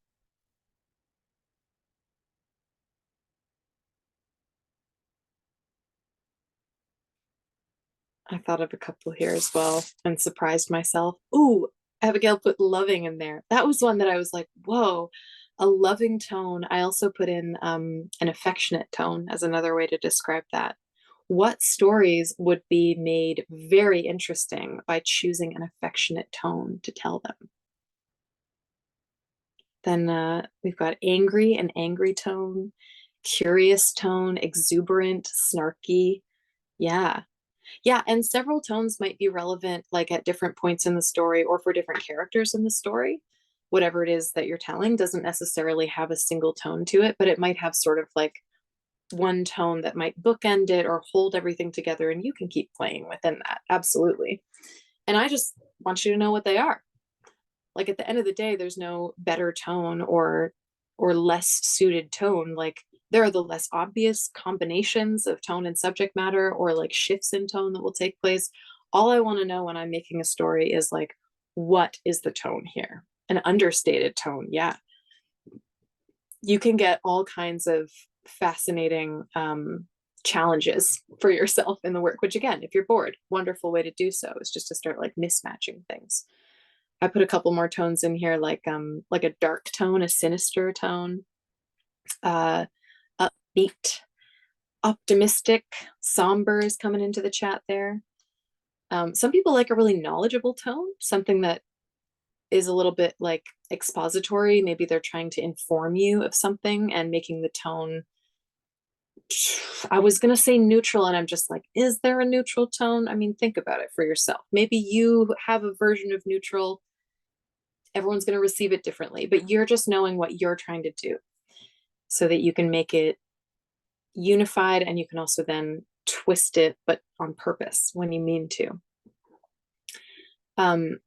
Speaker 1: I thought of a couple here as well and surprised myself. Ooh, Abigail put loving in there. That was one that I was like, whoa, a loving tone. I also put in an affectionate tone as another way to describe that. What stories would be made very interesting by choosing an affectionate tone to tell them? Then we've got angry and angry tone, curious tone, exuberant, snarky. Yeah. Yeah, and several tones might be relevant like at different points in the story or for different characters in the story. Whatever it is that you're telling doesn't necessarily have a single tone to it, but it might have sort of like one tone that might bookend it or hold everything together, and you can keep playing within that. Absolutely. And I just want you to know what they are. Like at the end of the day, there's no better tone or less suited tone. Like there are the less obvious combinations of tone and subject matter or like shifts in tone that will take place. All I want to know when I'm making a story is like, what is the tone here? An understated tone. Yeah. You can get all kinds of fascinating challenges for yourself in the work, which again, if you're bored, wonderful way to do so is just to start like mismatching things. I put a couple more tones in here, like a dark tone, a sinister tone, uh, upbeat, optimistic, somber is coming into the chat there. Some people like a really knowledgeable tone, something that is a little bit like expository. Maybe they're trying to inform you of something and making the tone. I was going to say neutral, and I'm just like, is there a neutral tone? I mean, think about it for yourself. Maybe you have a version of neutral. Everyone's going to receive it differently, but you're just knowing what you're trying to do so that you can make it unified and you can also then twist it, but on purpose when you mean to. Um,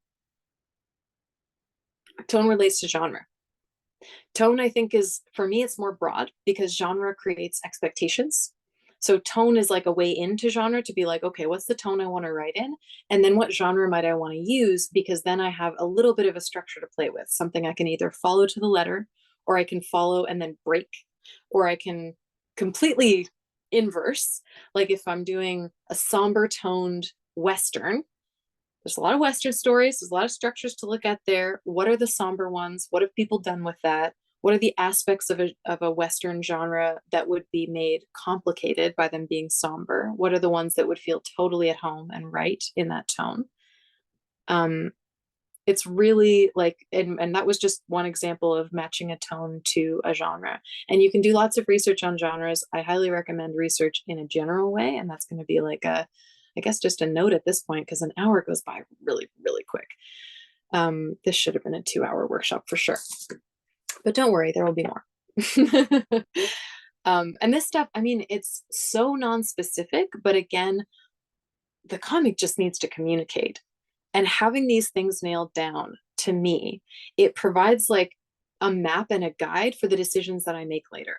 Speaker 1: Tone relates to genre. Tone, I think, is for me, it's more broad because genre creates expectations. So tone is like a way into genre to be like, okay, what's the tone I want to write in? And then what genre might I want to use? Because then I have a little bit of a structure to play with, something I can either follow to the letter, or I can follow and then break, or I can completely inverse. Like if I'm doing a somber toned Western, there's a lot of Western stories. There's a lot of structures to look at there. What are the somber ones? What have people done with that? What are the aspects of a Western genre that would be made complicated by them being somber? What are the ones that would feel totally at home and right in that tone? Um, it's really like, and that was just one example of matching a tone to a genre. And you can do lots of research on genres. I highly recommend research in a general way. And that's going to be like I guess just a note at this point, because an hour goes by really, really quick. This should have been a 2 hour workshop for sure, but don't worry, there will be more. And this stuff, I mean, it's so non-specific, but again, the comic just needs to communicate. And having these things nailed down to me, it provides like a map and a guide for the decisions that I make later.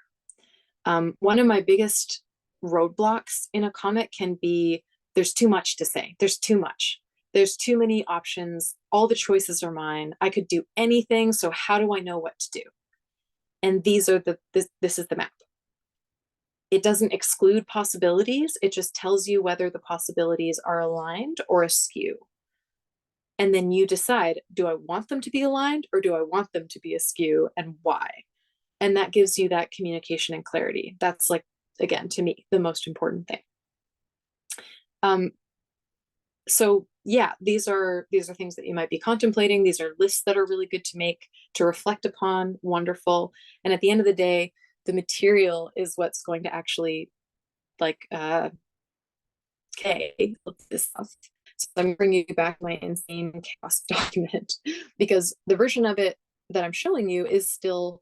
Speaker 1: One of my biggest roadblocks in a comic can be there's too much to say. There's too much. There's too many options. All the choices are mine. I could do anything. So how do I know what to do? And these are this is the map. It doesn't exclude possibilities. It just tells you whether the possibilities are aligned or askew. And then you decide, do I want them to be aligned or do I want them to be askew and why? And that gives you that communication and clarity. That's like, again, to me, the most important thing. Um, so yeah, these are things that you might be contemplating. These are lists that are really good to make, to reflect upon. Wonderful. And at the end of the day, the material is what's going to actually like okay, look this up. So I'm bringing you back my insane chaos document because the version of it that I'm showing you is still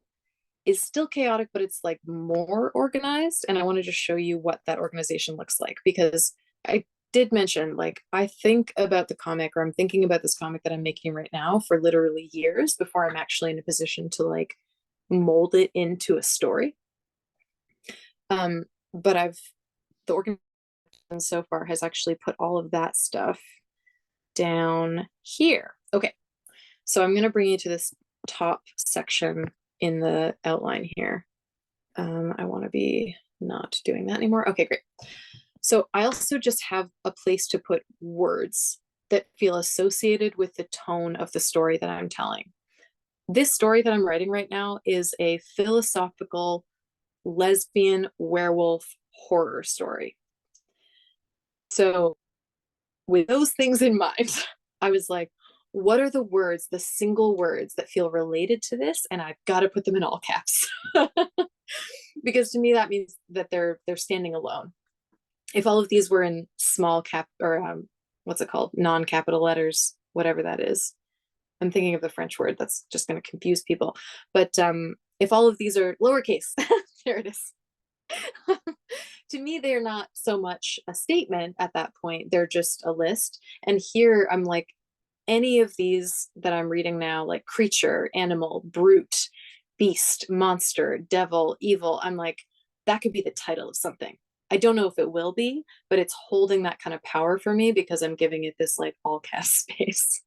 Speaker 1: chaotic, but it's like more organized. And I want to just show you what that organization looks like because I did mention, like, I think about the comic, or I'm thinking about this comic that I'm making right now for literally years before I'm actually in a position to like mold it into a story. But the organization so far has actually put all of that stuff down here. Okay, so I'm going to bring you to this top section in the outline here. I want to be not doing that anymore. Okay, great. So I also just have a place to put words that feel associated with the tone of the story that I'm telling. This story that I'm writing right now is a philosophical lesbian werewolf horror story. So, with those things in mind, I was like, what are the words, the single words that feel related to this? And I've got to put them in all caps. Because to me that means that they're standing alone. If all of these were in small cap, or what's it called, non-capital letters, whatever that is, I'm thinking of the French word that's just going to confuse people, but if all of these are lowercase, there it is. To me they're not so much a statement at that point, they're just a list. And here I'm like, any of these that I'm reading now, like creature, animal, brute, beast, monster, devil, evil, I'm like, that could be the title of something. I don't know if it will be, but it's holding that kind of power for me because I'm giving it this like all cast space.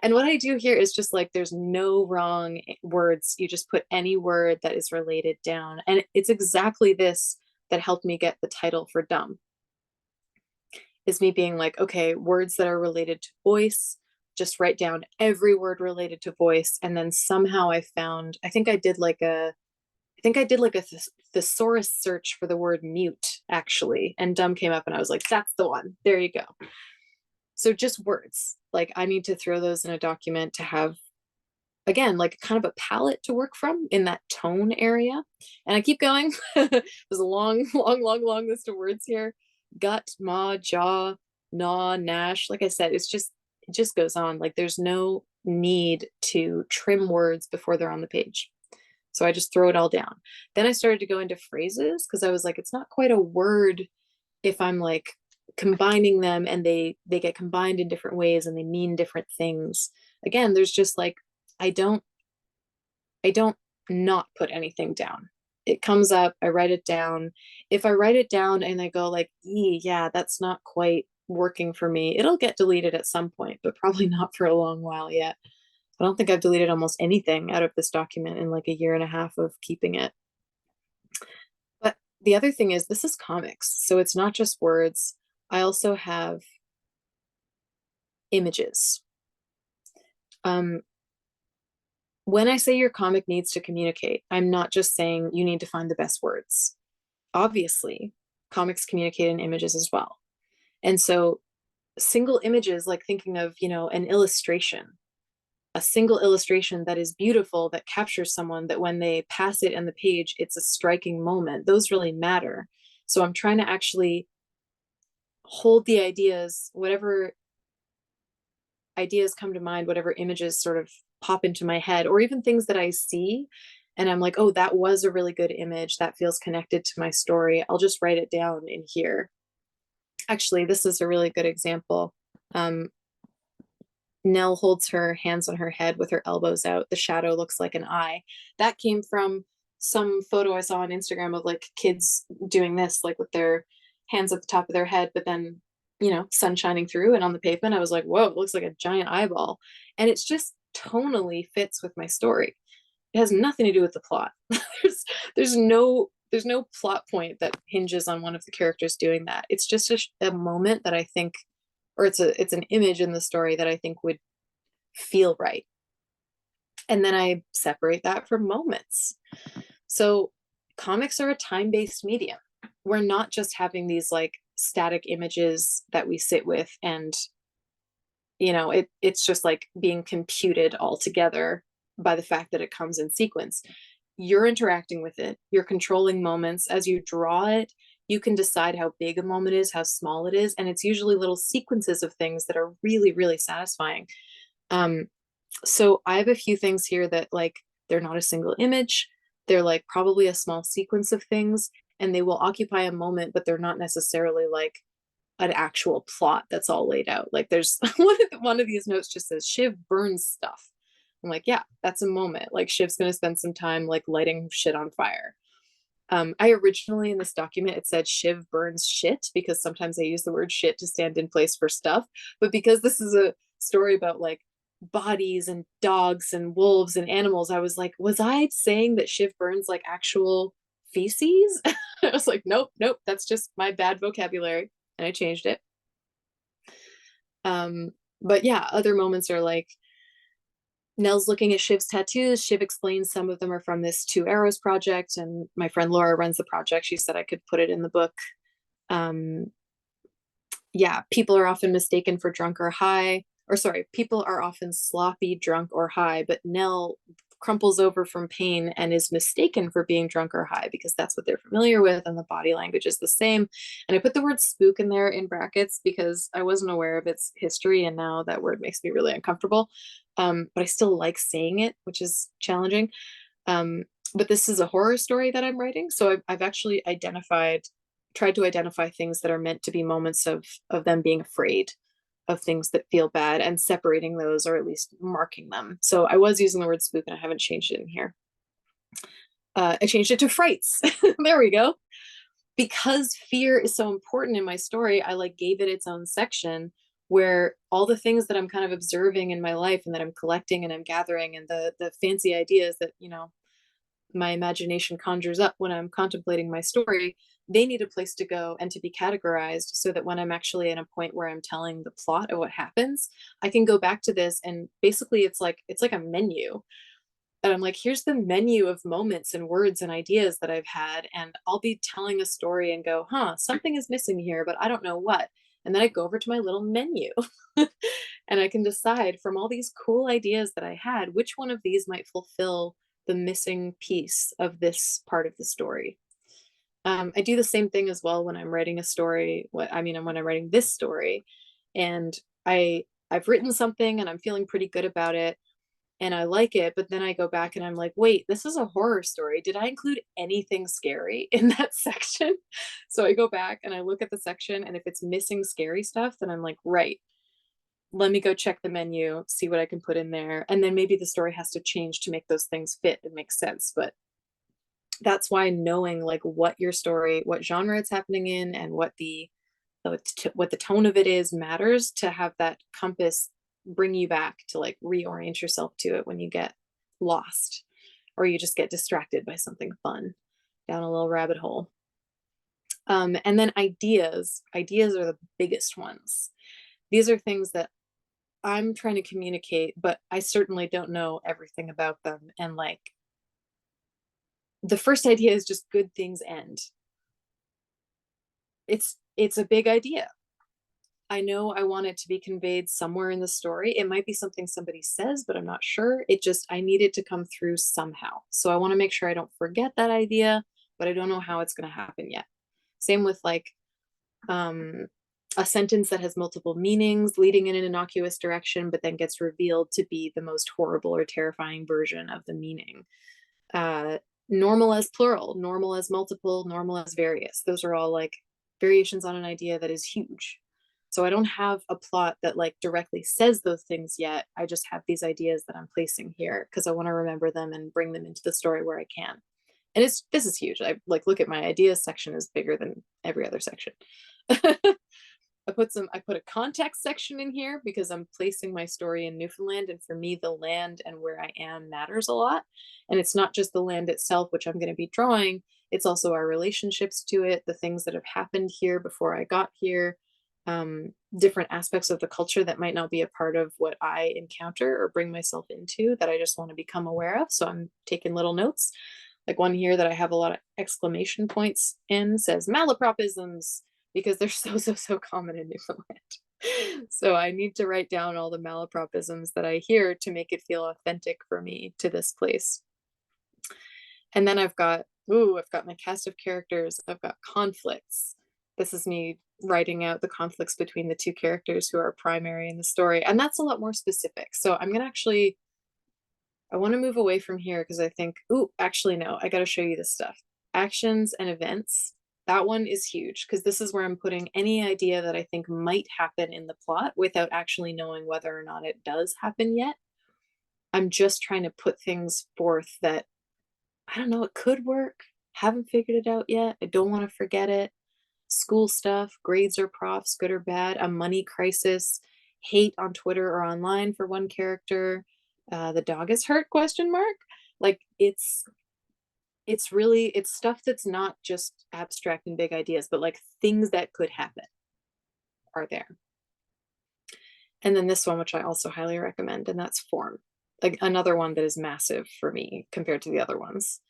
Speaker 1: And what I do here is just like, there's no wrong words. You just put any word that is related down. And it's exactly this that helped me get the title for Dumb, is me being like, okay, words that are related to voice, just write down every word related to voice. And then somehow I found, I think I did like a thesaurus search for the word mute actually. And Dumb came up and I was like, that's the one. There you go. So just words. Like I need to throw those in a document to have, again, like kind of a palette to work from in that tone area. And I keep going. There's a long, long, long, long list of words here. Gut, maw, jaw, gnaw, gnash. Like I said, it just goes on. Like there's no need to trim words before they're on the page. So I just throw it all down. Then I started to go into phrases because I was like, it's not quite a word if I'm like combining them and they get combined in different ways and they mean different things. Again, there's just like, I don't not put anything down. It comes up, I write it down. If I write it down and I go like, yeah, that's not quite working for me, it'll get deleted at some point, but probably not for a long while yet. I don't think I've deleted almost anything out of this document in like a year and a half of keeping it. But the other thing is, this is comics, so it's not just words. I also have images. When I say your comic needs to communicate, I'm not just saying you need to find the best words. Obviously, comics communicate in images as well. And so single images, like thinking of, an illustration, a single illustration that is beautiful, that captures someone, that when they pass it on the page, it's a striking moment. Those really matter. So I'm trying to actually hold the ideas, whatever ideas come to mind, whatever images sort of pop into my head, or even things that I see. And I'm like, oh, that was a really good image. That feels connected to my story. I'll just write it down in here. Actually, this is a really good example. Nell holds her hands on her head with her elbows out. The shadow looks like an eye. That came from some photo I saw on Instagram of like kids doing this, like with their hands at the top of their head, but then, sun shining through and on the pavement. I was like, whoa, it looks like a giant eyeball. And it's just tonally fits with my story. It has nothing to do with the plot. there's there's no plot point that hinges on one of the characters doing that. It's just a moment that I think, or it's an image in the story that I think would feel right. And then I separate that from moments. So comics are a time-based medium. We're not just having these like static images that we sit with and it's just like being computed all together by the fact that it comes in sequence. You're interacting with it, you're controlling moments as you draw it. You can decide how big a moment is, how small it is, and it's usually little sequences of things that are really, really satisfying. So I have a few things here that like, they're not a single image, they're like probably a small sequence of things, and they will occupy a moment, but they're not necessarily like an actual plot that's all laid out. Like there's one of these notes just says Shiv burns stuff. I'm like, yeah, that's a moment. Like Shiv's going to spend some time like lighting shit on fire. I originally in this document it said Shiv burns shit because sometimes I use the word shit to stand in place for stuff. But because this is a story about like bodies and dogs and wolves and animals, I was like, was I saying that Shiv burns like actual feces? I was like, nope, nope, that's just my bad vocabulary. And I changed it. Um, but yeah, other moments are like Nell's looking at Shiv's tattoos. Shiv explains some of them are from this Two Arrows project, and my friend Laura runs the project. She said I could put it in the book. Um, yeah, people are often mistaken for drunk or high, or sorry, people are often sloppy, drunk, or high, but Nell crumples over from pain and is mistaken for being drunk or high because that's what they're familiar with, and the body language is the same. And I put the word spook in there in brackets because I wasn't aware of its history, and now that word makes me really uncomfortable. But I still like saying it, which is challenging. Um, but this is a horror story that I'm writing, so I've actually tried to identify things that are meant to be moments of them being afraid of things that feel bad and separating those or at least marking them. So I was using the word spook and I haven't changed it in here. I changed it to frights. There we go. Because fear is so important in my story, I like gave it its own section where all the things that I'm kind of observing in my life and that I'm collecting and I'm gathering and the fancy ideas that, you know, my imagination conjures up when I'm contemplating my story, they need a place to go and to be categorized so that when I'm actually at a point where I'm telling the plot of what happens, I can go back to this and basically it's like a menu. And I'm like, here's the menu of moments and words and ideas that I've had. And I'll be telling a story and go, huh, something is missing here, but I don't know what. And then I go over to my little menu and I can decide from all these cool ideas that I had, which one of these might fulfill the missing piece of this part of the story. I do the same thing as well when I'm writing a story. When I'm writing this story, and I've written something and I'm feeling pretty good about it, and I like it, but then I go back and I'm like, wait, this is a horror story. Did I include anything scary in that section? So I go back and I look at the section, and if it's missing scary stuff, then I'm like, right, let me go check the menu, see what I can put in there. And then maybe the story has to change to make those things fit and make sense. But that's why knowing like what your story, what genre it's happening in, and what the tone of it is matters to have that compass bring you back to like reorient yourself to it when you get lost or you just get distracted by something fun down a little rabbit hole. And then ideas are the biggest ones. These are things that I'm trying to communicate, but I certainly don't know everything about them. And like the first idea is just good things end. It's a big idea. I know I want it to be conveyed somewhere in the story. It might be something somebody says, but I'm not sure. I need it to come through somehow. So I want to make sure I don't forget that idea, but I don't know how it's going to happen yet. Same with like a sentence that has multiple meanings leading in an innocuous direction, but then gets revealed to be the most horrible or terrifying version of the meaning. Uh, Normal as plural, normal as multiple, normal as various. Those are all like variations on an idea that is huge. So I don't have a plot that like directly says those things yet. I just have these ideas that I'm placing here because I want to remember them and bring them into the story where I can. And this is huge. I like look at my ideas section is bigger than every other section. I put a context section in here because I'm placing my story in Newfoundland, and for me the land and where I am matters a lot. And it's not just the land itself, which I'm going to be drawing, it's also our relationships to it, the things that have happened here before I got here, different aspects of the culture that might not be a part of what I encounter or bring myself into that I just want to become aware of. So I'm taking little notes. Like one here that I have a lot of exclamation points in says malapropisms, because they're so common in Newfoundland. So I need to write down all the malapropisms that I hear to make it feel authentic for me to this place. And then I've got my cast of characters. I've got conflicts. This is me writing out the conflicts between the two characters who are primary in the story. And that's a lot more specific. So I'm going to actually, I want to move away from here because I think, actually, no, I got to show you this stuff. Actions and events. That one is huge because this is where I'm putting any idea that I think might happen in the plot without actually knowing whether or not it does happen yet. I'm just trying to put things forth that I don't know, it could work. Haven't figured it out yet. I don't want to forget it. School stuff, grades or profs, good or bad, a money crisis, hate on Twitter or online for one character. The dog is hurt? Question mark. Like it's really it's stuff that's not just abstract and big ideas, but like things that could happen are there. And then this one, which I also highly recommend, and that's form. Like another one that is massive for me compared to the other ones.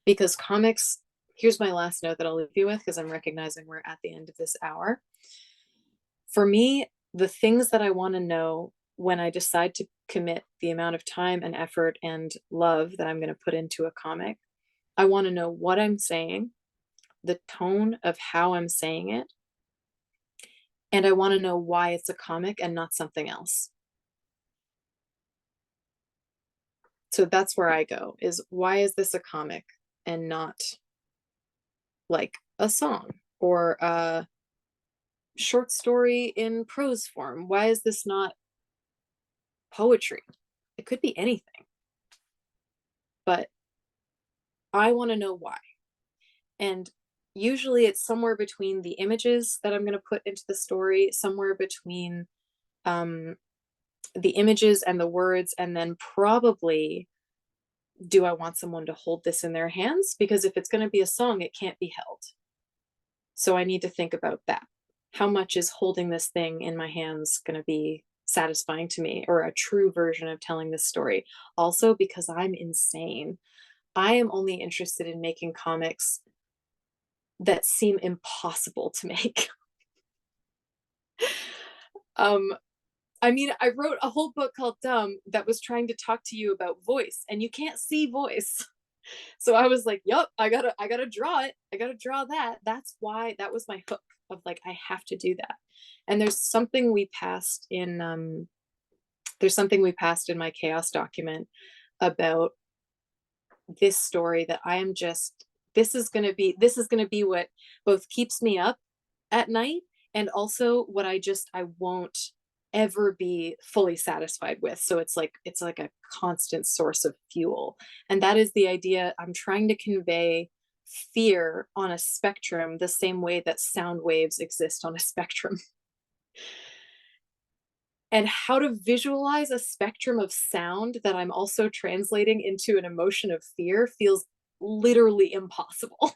Speaker 1: Because comics, here's my last note that I'll leave you with because I'm recognizing we're at the end of this hour. For me, the things that I want to know when I decide to commit the amount of time and effort and love that I'm going to put into a comic, I want to know what I'm saying, the tone of how I'm saying it, and I want to know why it's a comic and not something else. So that's where I go is why is this a comic and not like a song or a short story in prose form? Why is this not poetry? It could be anything, but I want to know why. And usually it's somewhere between the images that I'm going to put into the story, somewhere between um, the images and the words, and then probably do I want someone to hold this in their hands? Because if it's going to be a song, it can't be held. So I need to think about that. How much is holding this thing in my hands going to be satisfying to me or a true version of telling this story? Also, because I'm insane, I am only interested in making comics that seem impossible to make. um, I mean, I wrote a whole book called Dumb that was trying to talk to you about voice, and you can't see voice. So I was like, "Yup, I gotta draw it. I gotta draw that." That's why that was my hook of like I have to do that. And there's something we passed in my chaos document about this story that I am just this is gonna be what both keeps me up at night and also what I won't ever be fully satisfied with. So it's like a constant source of fuel. And that is the idea. I'm trying to convey fear on a spectrum the same way that sound waves exist on a spectrum. And how to visualize a spectrum of sound that I'm also translating into an emotion of fear feels literally impossible,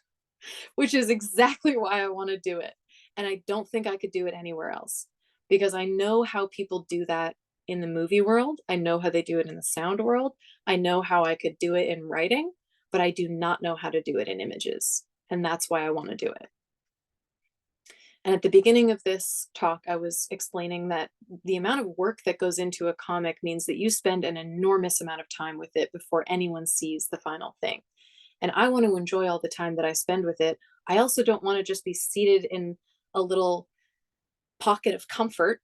Speaker 1: which is exactly why I want to do it. And I don't think I could do it anywhere else because I know how people do that in the movie world. I know how they do it in the sound world. I know how I could do it in writing, but I do not know how to do it in images. And that's why I want to do it. And at the beginning of this talk, I was explaining that the amount of work that goes into a comic means that you spend an enormous amount of time with it before anyone sees the final thing. And I want to enjoy all the time that I spend with it. I also don't want to just be seated in a little pocket of comfort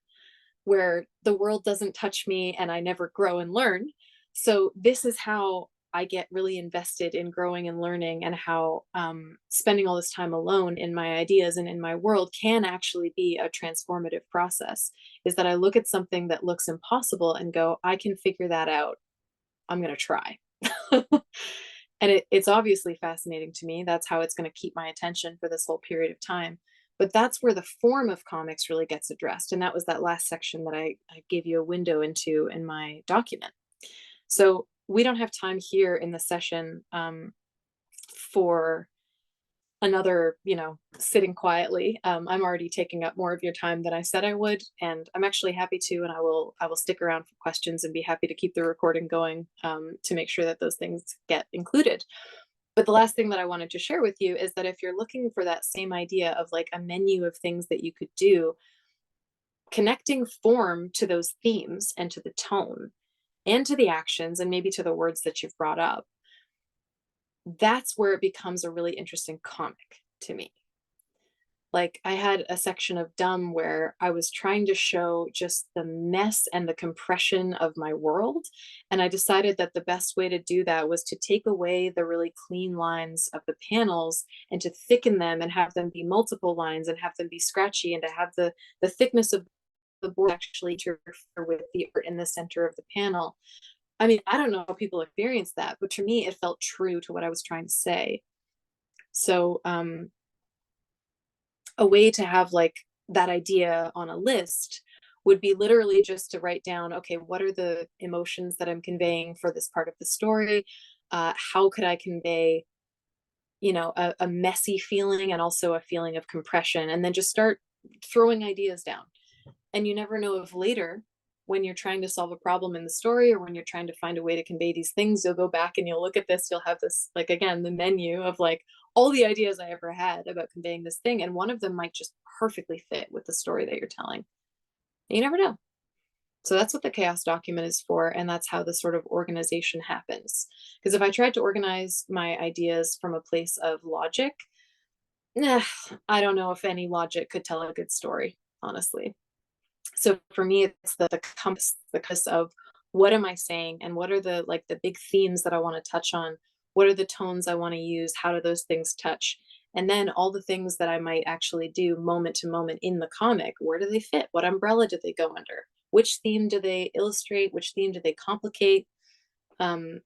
Speaker 1: where the world doesn't touch me and I never grow and learn. So, this is how I get really invested in growing and learning, and how spending all this time alone in my ideas and in my world can actually be a transformative process. Is that I look at something that looks impossible and go, I can figure that out. I'm going to try. And it's obviously fascinating to me. That's how it's going to keep my attention for this whole period of time. But that's where the form of comics really gets addressed. And that was that last section that I gave you a window into in my document. So we don't have time here in the session for another, sitting quietly. I'm already taking up more of your time than I said I would, and I'm actually happy to. And I will stick around for questions and be happy to keep the recording going to make sure that those things get included. But the last thing that I wanted to share with you is that if you're looking for that same idea of like a menu of things that you could do, connecting form to those themes and to the tone and to the actions and maybe to the words that you've brought up, that's where it becomes a really interesting comic to me. Like I had a section of Dumb where I was trying to show just the mess and the compression of my world. And I decided that the best way to do that was to take away the really clean lines of the panels and to thicken them and have them be multiple lines and have them be scratchy and to have the thickness of the board actually interfere with the art in the center of the panel. I mean, I don't know how people experience that, but to me, it felt true to what I was trying to say. So, a way to have like that idea on a list would be literally just to write down, okay, what are the emotions that I'm conveying for this part of the story? How could I convey, a messy feeling and also a feeling of compression? And then just start throwing ideas down. And you never know if later, when you're trying to solve a problem in the story or when you're trying to find a way to convey these things, you'll go back and you'll look at this, you'll have this, like, again, the menu of like all the ideas I ever had about conveying this thing. And one of them might just perfectly fit with the story that you're telling. You never know. So that's what the chaos document is for. And that's how the sort of organization happens. Because if I tried to organize my ideas from a place of logic, nah, I don't know if any logic could tell a good story, honestly. So for me, it's the compass of what am I saying and what are the like the big themes that I want to touch on? What are the tones I want to use? How do those things touch? And then all the things that I might actually do moment to moment in the comic, where do they fit? What umbrella do they go under? Which theme do they illustrate? Which theme do they complicate? Um,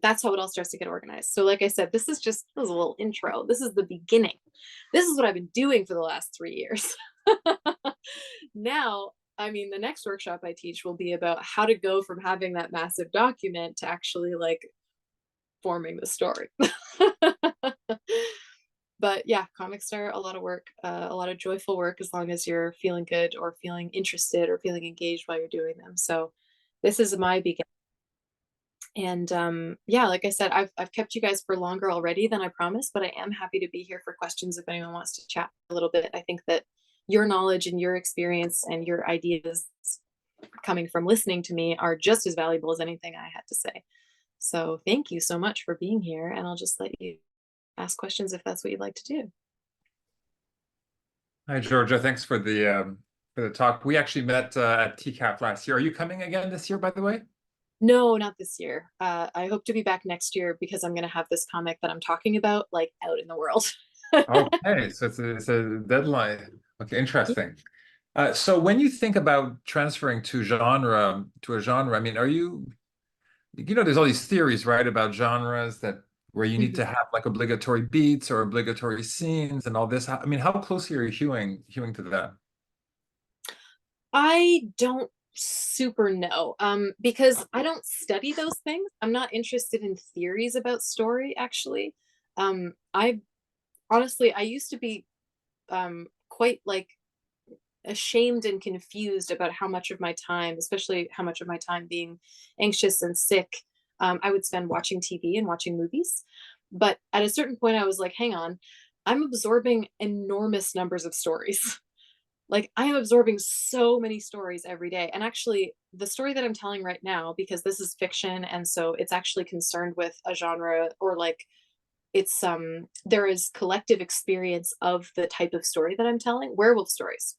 Speaker 1: that's how it all starts to get organized. So, like I said, this was a little intro. This is the beginning. This is what I've been doing for the last 3 years. Now, I mean, the next workshop I teach will be about how to go from having that massive document to actually like forming the story. But yeah, comics are a lot of work, a lot of joyful work as long as you're feeling good or feeling interested or feeling engaged while you're doing them. So this is my beginning. And yeah, like I said, I've kept you guys for longer already than I promised, but I am happy to be here for questions if anyone wants to chat a little bit. I think that your knowledge and your experience and your ideas coming from listening to me are just as valuable as anything I had to say. So thank you so much for being here, and I'll just let you ask questions if that's what you'd like to do.
Speaker 3: Hi, Georgia. Thanks for the talk. We actually met at TCAF last year. Are you coming again this year, by the way?
Speaker 1: No, not this year. I hope to be back next year because I'm going to have this comic that I'm talking about like out in the world.
Speaker 3: Okay, so it's a deadline. Okay, interesting. So when you think about transferring to a genre, I mean, there's all these theories, right, about genres that where you need
Speaker 1: Mhm.
Speaker 3: to have like obligatory beats or obligatory scenes and all this. I mean, how closely are you hewing to that?
Speaker 1: I don't super know because I don't study those things. I'm not interested in theories about story, actually. I honestly, I used to be quite like ashamed and confused about how much of my time, especially how much of my time being anxious and sick, I would spend watching TV and watching movies. But at a certain point, I was like, hang on, I'm absorbing enormous numbers of stories. Like, I am absorbing so many stories every day. And actually, the story that I'm telling right now, because this is fiction, and so it's actually concerned with a genre or like there is collective experience of the type of story that I'm telling, werewolf stories.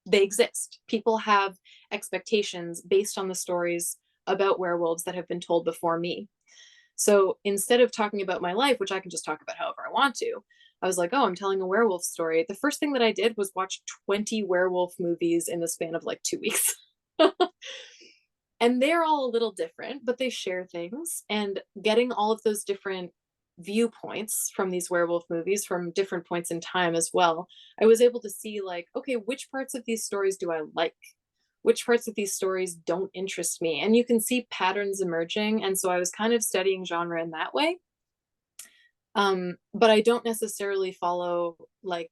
Speaker 1: They exist. People have expectations based on the stories about werewolves that have been told before me. So instead of talking about my life, which I can just talk about however I want to, I was like, oh, I'm telling a werewolf story. The first thing that I did was watch 20 werewolf movies in the span of like 2 weeks. And they're all a little different, but they share things. And getting all of those different viewpoints from these werewolf movies from different points in time as well, I was able to see, like, okay, which parts of these stories do I like? Which parts of these stories don't interest me? And you can see patterns emerging. And so I was kind of studying genre in that way. But I don't necessarily follow like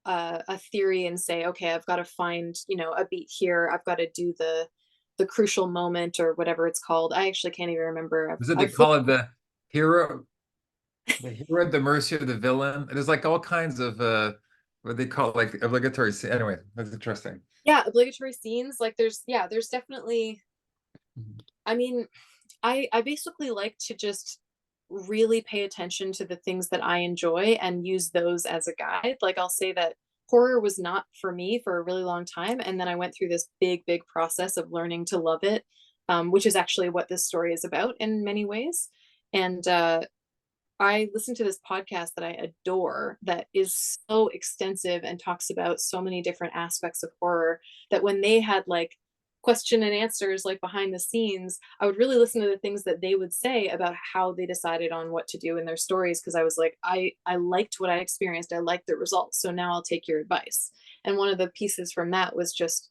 Speaker 1: a theory and say, okay, I've got to find, a beat here. I've got to do the crucial moment or whatever it's called. I actually can't even remember.
Speaker 3: Is it they
Speaker 1: I've
Speaker 3: call it hero, the hero at the mercy of the villain? There's like all kinds of what they call it, like obligatory. Anyway, that's interesting.
Speaker 1: yeah, obligatory scenes. Like there's definitely.
Speaker 3: Mhm.
Speaker 1: I mean, I basically like to just really pay attention to the things that I enjoy and use those as a guide. Like I'll say that horror was not for me for a really long time, and then I went through this big process of learning to love it, which is actually what this story is about in many ways. And I listen to this podcast that I adore that is so extensive and talks about so many different aspects of horror, that when they had like question and answers like behind the scenes, I would really listen to the things that they would say about how they decided on what to do in their stories, because I was like, I liked what I experienced. I liked the results. So now I'll take your advice. And one of the pieces from that was just,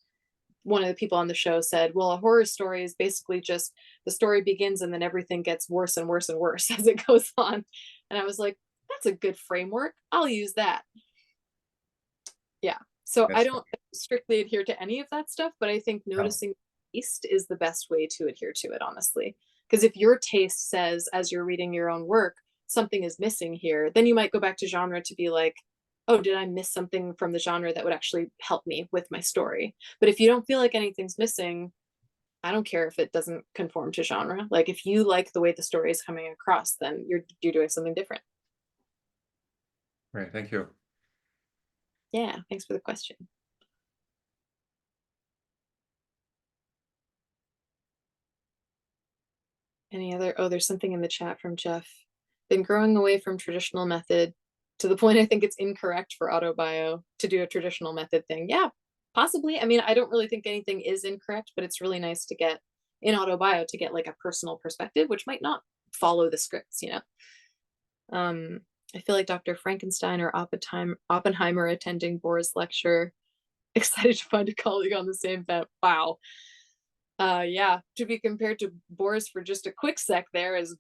Speaker 1: one of the people on the show said, well, a horror story is basically just the story begins and then everything gets worse and worse and worse as it goes on. And I was like, that's a good framework. I'll use that. Yeah. So I
Speaker 3: Yes.
Speaker 1: don't strictly adhere to any of that stuff, but I think
Speaker 3: No.
Speaker 1: noticing taste is the best way to adhere to it, honestly. Because if your taste says, as you're reading your own work, something is missing here, then you might go back to genre to be like, oh, did I miss something from the genre that would actually help me with my story? But if you don't feel like anything's missing, I don't care if it doesn't conform to genre. Like if you like the way the story is coming across, then you're doing something different.
Speaker 3: Great, thank you.
Speaker 1: Yeah, thanks for the question. Any other? Oh, there's something in the chat from Jeff. Been growing away from traditional method to the point I think it's incorrect for autobio to do a traditional method thing. Yeah, possibly. I mean, I don't really think anything is incorrect, but it's really nice to get in autobio to get like a personal perspective, which might not follow the scripts, you know. I feel like Dr. Frankenstein or Oppenheimer attending Bohr's lecture. Excited to find a colleague on the same bent. Wow. Yeah, to be compared to Boris for just a quick sec there is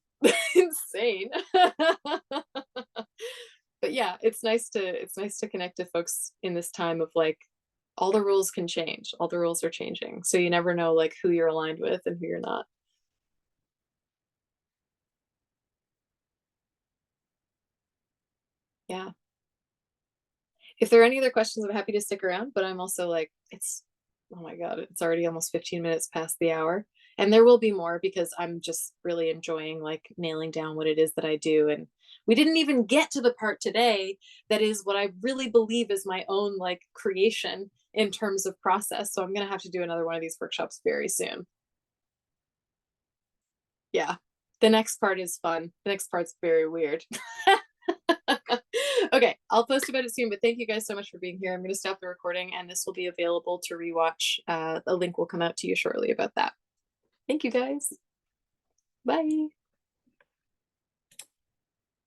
Speaker 1: insane. But yeah, it's nice to connect to folks in this time of like, all the rules can change. All the rules are changing. So you never know like who you're aligned with and who you're not. Yeah. If there are any other questions, I'm happy to stick around, but I'm also like, oh my God, it's already almost 15 minutes past the hour. And there will be more because I'm just really enjoying like nailing down what it is that I do. And we didn't even get to the part today that is what I really believe is my own like creation in terms of process. So I'm going to have to do another one of these workshops very soon. Yeah. The next part is fun. The next part's very weird. Okay, I'll post about it soon, but thank you guys so much for being here. I'm going to stop the recording and this will be available to rewatch. A link will come out to you shortly about that. Thank you guys. Bye.